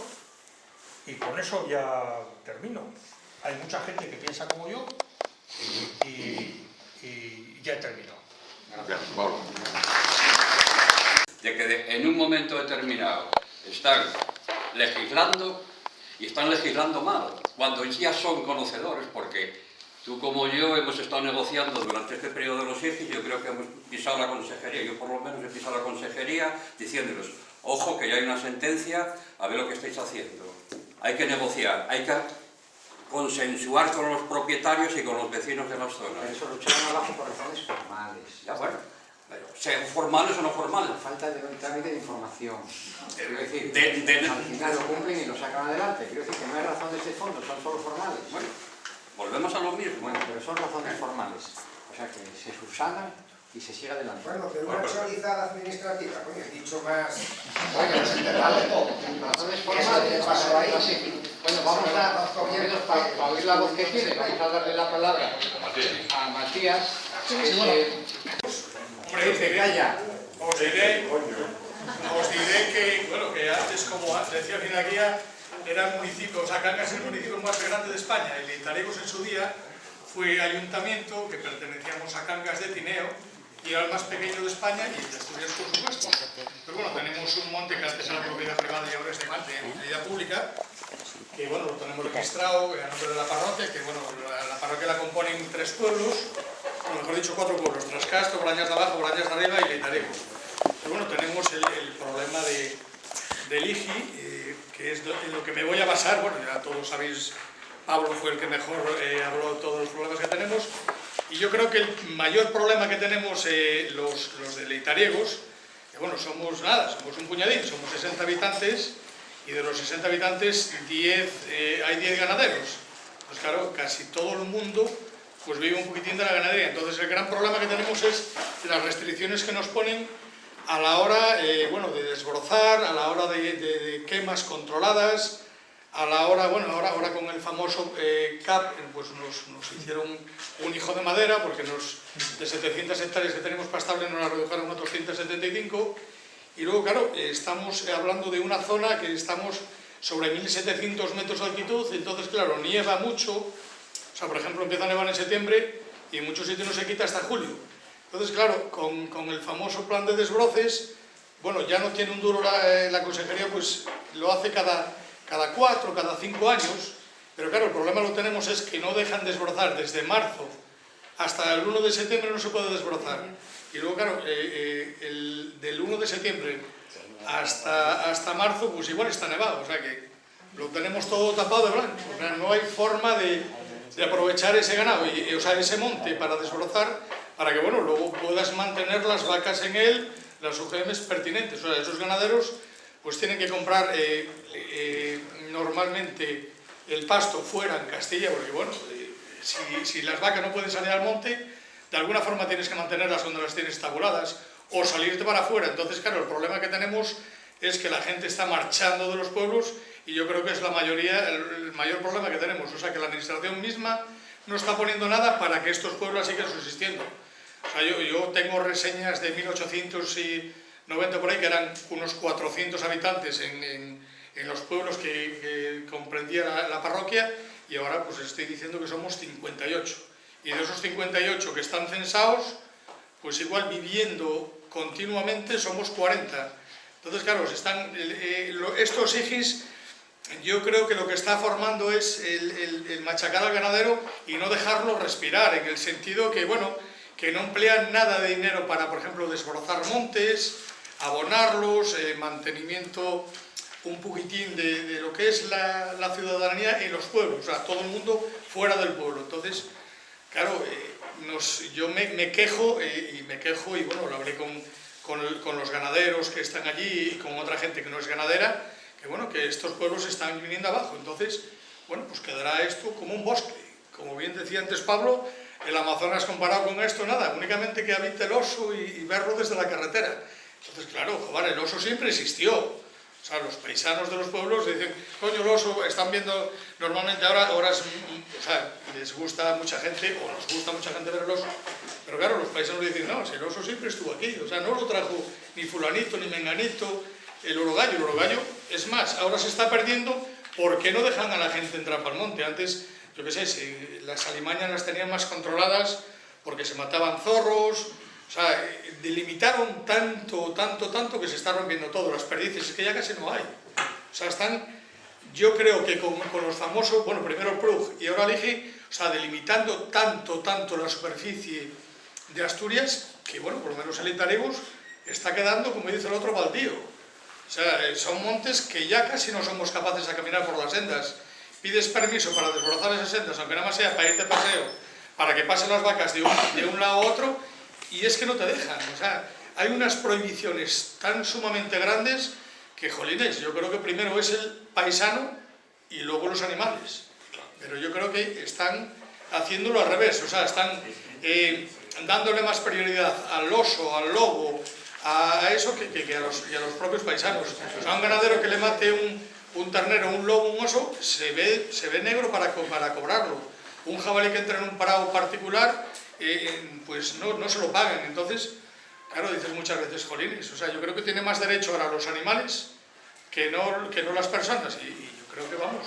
[SPEAKER 7] y con eso ya termino. Hay mucha gente que piensa como yo y ya he terminado.
[SPEAKER 12] Gracias, Pablo. De que en un momento determinado están legislando y están legislando mal, cuando ya son conocedores, porque tú como yo hemos estado negociando durante este periodo de los ejes, yo creo que hemos pisado la consejería, yo por lo menos he pisado la consejería diciéndoles, ojo que ya hay una sentencia, a ver lo que estáis haciendo. Hay que negociar, hay que consensuar con los propietarios y con los vecinos de las zonas.
[SPEAKER 6] Eso lucharon abajo por razones formales.
[SPEAKER 12] Ya bueno, pero sean formales o no formales.
[SPEAKER 6] Falta de un trámite de información. Quiero decir,
[SPEAKER 12] al
[SPEAKER 6] final lo cumplen y lo sacan adelante. Quiero decir que no hay razones de fondo, son solo formales.
[SPEAKER 12] Bueno, volvemos a lo mismo.
[SPEAKER 6] Bueno, pero son razones formales. O sea que se subsanan y se sigue adelante.
[SPEAKER 8] Bueno, pero una actualizada administrativa, coño, he dicho más...
[SPEAKER 6] Bueno, razones formales, ¿qué pasó ahí? Bueno, vamos para oír la voz que tiene, vamos a darle la palabra a Matías.
[SPEAKER 5] Hombre, os diré que, bueno, que antes, como decía Finaguía, era el municipio, o sea, Cangas es el municipio más grande de España. El Leitaregos en su día fue ayuntamiento que pertenecíamos a Cangas de Tineo y era el más pequeño de España y el de Asturias, por supuesto. Pero bueno, tenemos un monte que antes era propiedad privada y ahora es de utilidad pública, que bueno, lo tenemos registrado a nombre de la parroquia, que bueno, la parroquia la componen 3 pueblos, o mejor dicho 4 pueblos, Trascastro, Brañas de Abajo, Brañas de Arriba y Leitaregos. Pero bueno, tenemos el problema del IGI, que es en lo que me voy a basar. Bueno, ya todos sabéis, Pablo fue el que mejor habló de todos los problemas que tenemos, y yo creo que el mayor problema que tenemos los de Leitariegos, que bueno, somos un puñadín, somos 60 habitantes, y de los 60 habitantes hay 10 ganaderos. Pues claro, casi todo el mundo pues vive un poquitín de la ganadería. Entonces el gran problema que tenemos es las restricciones que nos ponen a la hora bueno, de desbrozar, a la hora de quemas controladas, a la hora, bueno, ahora con el famoso CAP, pues nos hicieron un hijo de madera, porque de 700 hectáreas que tenemos pastable nos la redujeron a 275, y luego, claro, estamos hablando de una zona que estamos sobre 1700 metros de altitud, entonces, claro, nieva mucho, o sea, por ejemplo, empieza a nevar en septiembre y en muchos sitios no se quita hasta julio. Entonces, claro, con el famoso plan de desbroces, bueno, ya no tiene un duro la consejería, pues lo hace cada 4, cada 5 años, pero claro, el problema lo tenemos es que no dejan desbrozar desde marzo hasta el 1 de septiembre, no se puede desbrozar. Y luego, claro, del 1 de septiembre hasta marzo, pues igual está nevado, o sea que lo tenemos todo tapado de blanco. O sea, no hay forma de aprovechar ese ganado, o sea, ese monte para desbrozar, para que, bueno, luego puedas mantener las vacas en él, las UGMs pertinentes. O sea, esos ganaderos pues tienen que comprar normalmente el pasto fuera en Castilla, porque, bueno, si las vacas no pueden salir al monte, de alguna forma tienes que mantenerlas donde las tienes tabuladas, o salirte para afuera. Entonces, claro, el problema que tenemos, es que la gente está marchando de los pueblos y yo creo que es la mayoría, el mayor problema que tenemos. O sea, que la administración misma no está poniendo nada para que estos pueblos sigan subsistiendo. O sea, yo tengo reseñas de 1890 por ahí, que eran unos 400 habitantes en los pueblos que comprendía la parroquia, y ahora pues estoy diciendo que somos 58. Y de esos 58 que están censados, pues igual viviendo continuamente somos 40. Entonces, claro, estos IGIs, yo creo que lo que está formando es el machacar al ganadero y no dejarlo respirar, en el sentido que, bueno, que no emplean nada de dinero para, por ejemplo, desbrozar montes, abonarlos, mantenimiento un poquitín de lo que es la ciudadanía en los pueblos, o sea, todo el mundo fuera del pueblo. Entonces, claro, yo me quejo, y bueno, lo hablé con los ganaderos que están allí y con otra gente que no es ganadera, que bueno, que estos pueblos están viniendo abajo. Entonces, bueno, pues quedará esto como un bosque. Como bien decía antes Pablo, el Amazonas comparado con esto, nada, únicamente que habite el oso y verlo desde la carretera. Entonces, claro, joder, el oso siempre existió. O sea, los paisanos de los pueblos dicen, coño, el oso, están viendo, normalmente ahora o sea, les gusta mucha gente, o nos gusta mucha gente ver el oso, pero claro, los paisanos dicen, no, si el oso siempre estuvo aquí, o sea, no lo trajo ni fulanito, ni menganito, el orogallo, es más, ahora se está perdiendo porque no dejan a la gente entrar para el monte. Antes, yo qué sé, si las alimañas las tenían más controladas porque se mataban zorros, o sea, delimitaron tanto que se está rompiendo todo, las perdices, es que ya casi no hay. O sea, yo creo que con los famosos, bueno, primero el PRUG y ahora el IGI, o sea, delimitando tanto la superficie de Asturias, que bueno, por lo menos el Itarebus está quedando, como dice el otro, baldío. O sea, son montes que ya casi no somos capaces de caminar por las sendas. Pides permiso para desbrozar esas sendas, aunque nada más sea para ir de paseo, para que pasen las vacas de un lado a otro, y es que no te dejan. O sea, hay unas prohibiciones tan sumamente grandes que, jolines, yo creo que primero es el paisano y luego los animales. Pero yo creo que están haciéndolo al revés, o sea, están dándole más prioridad al oso, al lobo, a eso que a los propios paisanos. O sea, un ganadero que le mate un ternero, un lobo, un oso, se ve negro para cobrarlo. Un jabalí que entra en un prado particular, pues no se lo pagan. Entonces, claro, dices muchas veces, jolines, o sea, yo creo que tiene más derecho ahora los animales que no las personas. Y yo creo que vamos,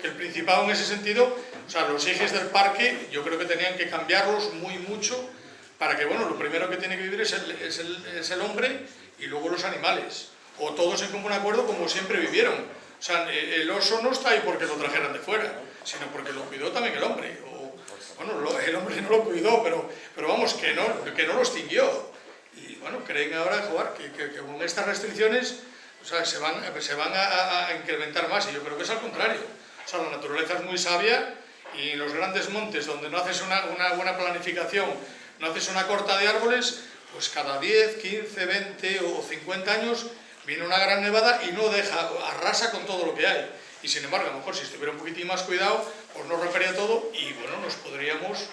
[SPEAKER 5] que el Principado en ese sentido, o sea, los ejes del parque, yo creo que tenían que cambiarlos mucho, para que, bueno, lo primero que tiene que vivir es el hombre y luego los animales, o todos en común acuerdo como siempre vivieron. O sea, el oso no está ahí porque lo trajeran de fuera, sino porque lo cuidó también el hombre. Bueno, el hombre no lo cuidó, pero vamos, que no lo extinguió. Y bueno, creen ahora, joder, que con estas restricciones, o sea, se van a incrementar más, y yo creo que es al contrario. O sea, la naturaleza es muy sabia, y en los grandes montes donde no haces una buena planificación, no haces una corta de árboles, pues cada 10, 15, 20 o 50 años viene una gran nevada y no arrasa con todo lo que hay. Y sin embargo, a lo mejor si estuviera un poquitín más cuidado, pues no rompería todo, y bueno, nos podríamos,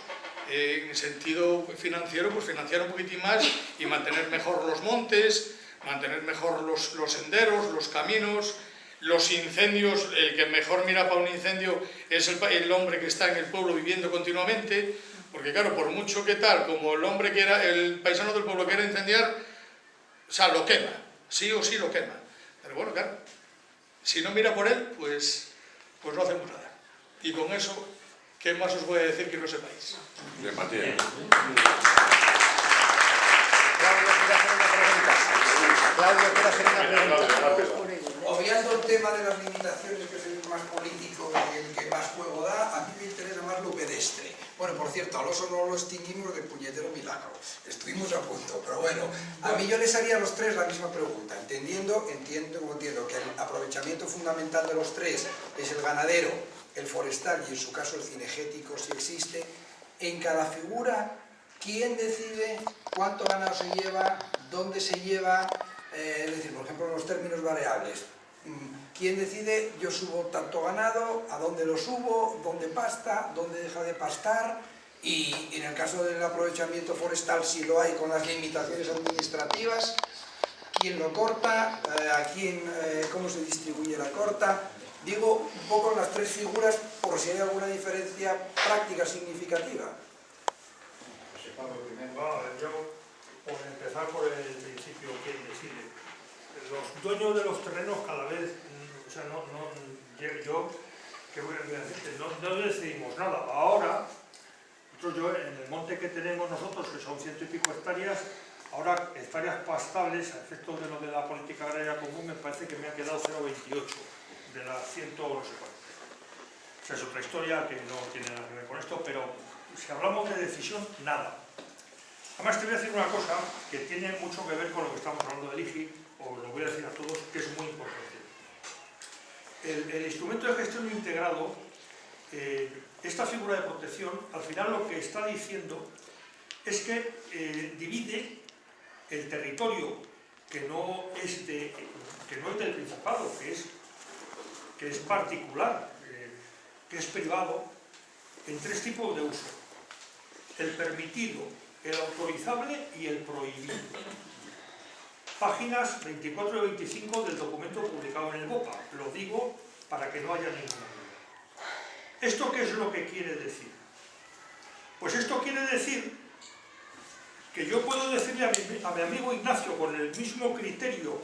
[SPEAKER 5] en sentido financiero, pues financiar un poquitín más y mantener mejor los montes, mantener mejor los senderos, los caminos, los incendios. El que mejor mira para un incendio es el hombre que está en el pueblo viviendo continuamente, porque claro, por mucho que tal, como el paisano del pueblo quiera incendiar, o sea, lo quema, sí o sí lo quema. Pero bueno, claro, si no mira por él, pues no hacemos nada. Y con eso, ¿qué más os voy a decir que no sepáis?
[SPEAKER 3] Bien, Matías.
[SPEAKER 6] Claudio, quiero hacer una pregunta.
[SPEAKER 8] Obviando el tema de las limitaciones, que es el más político y el que más juego da, a mí me interesa más lo pedestre. Bueno, por cierto, al oso no lo extinguimos de puñetero milagro. Estuvimos a punto, pero bueno, a mí yo les haría a los tres la misma pregunta. Entiendo que el aprovechamiento fundamental de los tres es el ganadero, el forestal y en su caso el cinegético, si existe. En cada figura, ¿quién decide cuánto ganado se lleva, dónde se lleva? Es decir, por ejemplo, en los términos variables, ¿quién decide? Yo subo tanto ganado, ¿a dónde lo subo? ¿Dónde pasta? ¿Dónde deja de pastar? Y en el caso del aprovechamiento forestal, si lo hay con las limitaciones administrativas, quién lo corta, cómo se distribuye la corta. Digo un poco las tres figuras por si hay alguna diferencia práctica significativa.
[SPEAKER 7] Yo, por empezar por el principio, quiero decir, los dueños de los terrenos cada vez, o sea, yo, ¿qué voy a decirte? No decidimos nada. Ahora, yo en el monte que tenemos nosotros, que son 100 y pico hectáreas, ahora hectáreas pastables, a efectos de lo de la política agraria común, me parece que me ha quedado 0,28 de las 100 no sé cuánto. O sea, es otra historia que no tiene nada que ver con esto, pero si hablamos de decisión, nada. Además, te voy a decir una cosa que tiene mucho que ver con lo que estamos hablando del IGI, os lo voy a decir a todos, que es muy importante. El instrumento de gestión integrado, esta figura de protección, al final lo que está diciendo es que divide el territorio que no es del Principado, que es particular, que es privado, en tres tipos de uso: el permitido, el autorizable y el prohibido. Páginas 24 y 25 del documento publicado en el BOPA. Lo digo para que no haya ninguna duda. ¿Esto qué es lo que quiere decir? Pues esto quiere decir que yo puedo decirle a mi amigo Ignacio, con el mismo criterio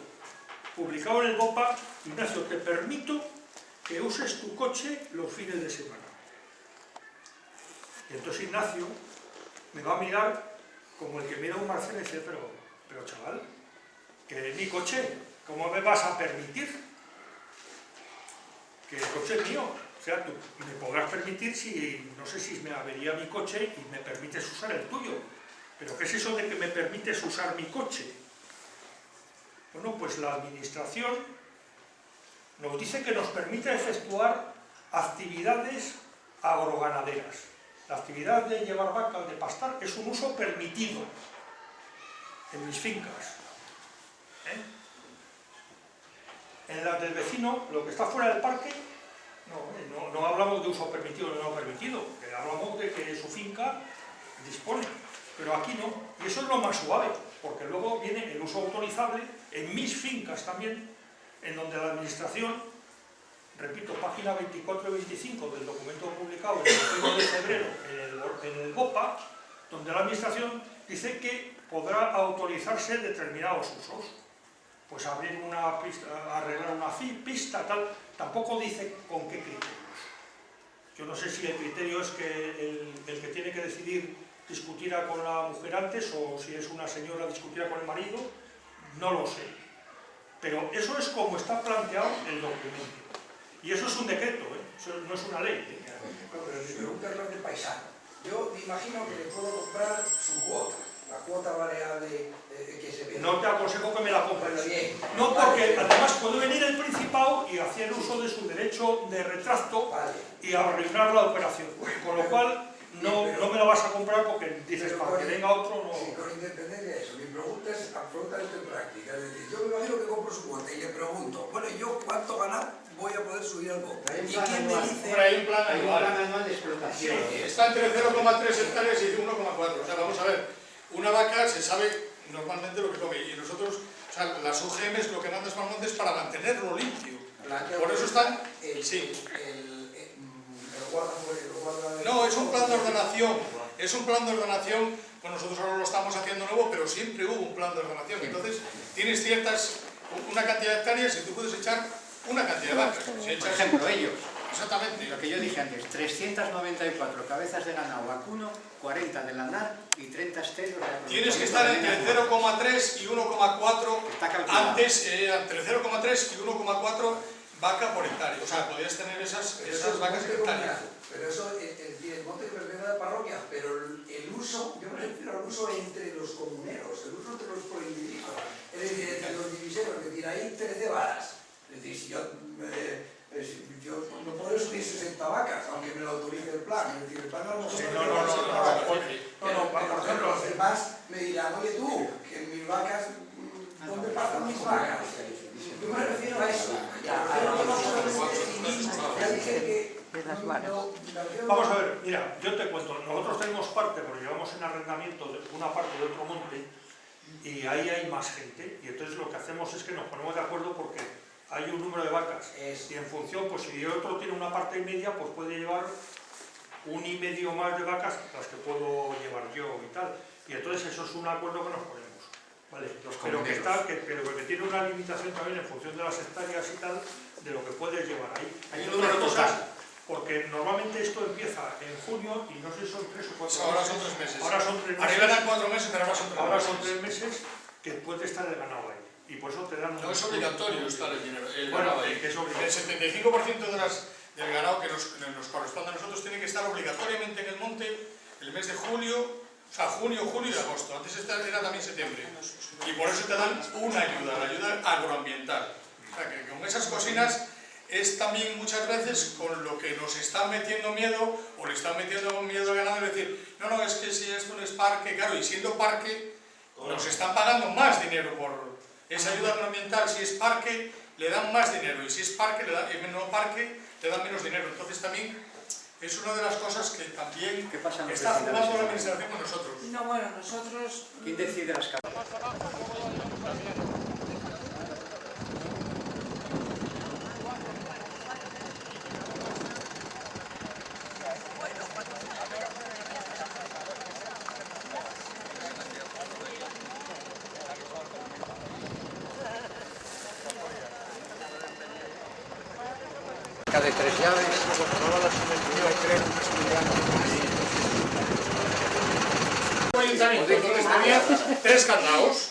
[SPEAKER 7] publicado en el BOPA: Ignacio, te permito que uses tu coche los fines de semana. Y entonces Ignacio me va a mirar como el que mira a un marciano y dice: pero chaval, que es mi coche, ¿cómo me vas a permitir? Que el coche es mío. O sea, tú me podrás permitir si, no sé si me avería mi coche y me permites usar el tuyo. ¿Pero qué es eso de que me permites usar mi coche? Bueno, pues la administración nos dice que nos permite efectuar actividades agroganaderas. La actividad de llevar vacas, de pastar, es un uso permitido en mis fincas. En las del vecino, lo que está fuera del parque, no hablamos de uso permitido o no permitido, hablamos de que su finca dispone, pero aquí no, y eso es lo más suave, porque luego viene el uso autorizable en mis fincas también, en donde la administración, repito, página 24 y 25 del documento publicado el 21 de febrero en el BOPA, donde la administración dice que podrá autorizarse determinados usos. Pues abrir una pista, arreglar una pista, tal, tampoco dice con qué criterios. Yo no sé si el criterio es que el que tiene que decidir discutiera con la mujer antes, o si es una señora discutiera con el marido, no lo sé. Pero eso es como está planteado el documento. Y eso es un decreto, eso no es una ley.
[SPEAKER 8] Pero mi pregunta es la del paisano. Yo me imagino que le puedo comprar su cuota, la cuota variable que se ve.
[SPEAKER 7] No te aconsejo que me la compres.
[SPEAKER 8] Bien.
[SPEAKER 7] No, porque además puede venir el Principado y hacer uso de su derecho de retracto y arruinar la operación. Con lo cual, no me la vas a comprar porque dices, para que venga otro, no.
[SPEAKER 8] Sí, con independencia de eso, mi pregunta es absolutamente práctica. Es decir, yo me imagino que compro su cuota y le pregunto, bueno, ¿yo cuánto ganar voy a poder subir al BOPA? ¿Y quién me dice?
[SPEAKER 5] Hay un plan
[SPEAKER 6] anual de explotación.
[SPEAKER 5] Sí, está entre 0,3 hectáreas y 1,4. O sea, vamos a ver, una vaca se sabe normalmente lo que come, y nosotros, o sea, las OGMs lo que mandas para el monte es para mantenerlo limpio. Por eso están... Sí. No, es un plan de ordenación. Es un plan de ordenación. Bueno, nosotros ahora lo estamos haciendo nuevo, pero siempre hubo un plan de ordenación. Entonces, tienes una cantidad de hectáreas y tú puedes echar una cantidad de vacas.
[SPEAKER 6] Por ejemplo, ellos.
[SPEAKER 5] Exactamente.
[SPEAKER 6] Lo que yo dije antes, 394 cabezas de ganado vacuno, 40 de lanar y 30 esteros.
[SPEAKER 5] Tienes que estar entre 0,3 y 1,4 antes, entre 0,3 y 1,4 vaca por hectárea. O sea, podías tener esas vacas en hectárea.
[SPEAKER 8] Pero eso, el monte que pertenece a la parroquia, pero el uso, yo me refiero al uso entre los comuneros, el uso entre los proindividuos, es decir, entre los diviseros, es decir, hay 13 varas. Es decir, si yo no puedo subir 60 vacas, aunque me lo autorice el plan. Es decir, el plan a lo mejor por ejemplo, los demás me dirán, oye tú, que mis vacas, ¿dónde pasan mis vacas? Yo me refiero a eso.
[SPEAKER 7] Vamos a ver, mira, yo te cuento, nosotros tenemos parte, porque llevamos en arrendamiento una parte de otro monte, y ahí hay más gente, y entonces lo que hacemos es que nos ponemos de acuerdo porque hay un número de vacas, y en función, pues si otro tiene una parte y media, pues puede llevar 1,5 más de vacas, las que puedo llevar yo y tal, y entonces eso es un acuerdo que nos ponemos, ¿vale? Pero que tiene una limitación también en función de las hectáreas y tal, de lo que puedes llevar ahí. Hay un número de cosas, porque normalmente esto empieza en junio y no sé si son 3 o 4 meses.
[SPEAKER 5] Ahora son 3 meses.
[SPEAKER 7] Ahora son 3 meses.
[SPEAKER 5] Arriba eran 4 meses, pero ahora son 3 meses.
[SPEAKER 7] 3 meses que puede estar el ganado ahí. Y por eso te dan...
[SPEAKER 5] No es obligatorio estar el
[SPEAKER 7] bueno,
[SPEAKER 5] ganado ahí.
[SPEAKER 7] que es obligatorio.
[SPEAKER 5] El 75% del ganado que nos corresponde a nosotros tiene que estar obligatoriamente en el monte el mes de julio, o sea, junio, julio y agosto. Antes era también septiembre. Y por eso te dan una ayuda, la ayuda agroambiental. O sea, que con esas cocinas es también muchas veces con lo que nos están metiendo miedo, o le están metiendo miedo al ganado, es decir, no, es que si esto no es parque, claro, y siendo parque, nos están pagando más dinero por esa ayuda agroambiental. Si es parque, le dan más dinero, y si es parque, no parque, le dan menos dinero. Entonces también es una de las cosas que también está jugando la administración con nosotros.
[SPEAKER 9] No, bueno, nosotros...
[SPEAKER 6] ¿Quién decide las capas? De 3 llaves, todas las subvenciones creo que
[SPEAKER 5] Tenía 3 candados.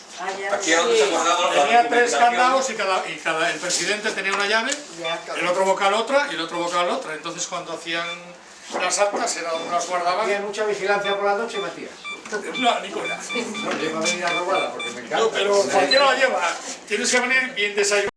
[SPEAKER 12] Aquí donde se guardaba la
[SPEAKER 5] Tenía 3
[SPEAKER 12] documentación.
[SPEAKER 5] candados y el presidente tenía una llave, el otro vocal otra y el otro vocal otra. Entonces cuando hacían las actas era donde las guardaban.
[SPEAKER 6] ¿Tienes mucha vigilancia por la noche, Matías?
[SPEAKER 5] No, Nicolás.
[SPEAKER 6] No, lleva a venir a robarla porque me encanta.
[SPEAKER 5] No, pero cualquiera la lleva. Tienes que venir bien desayunado.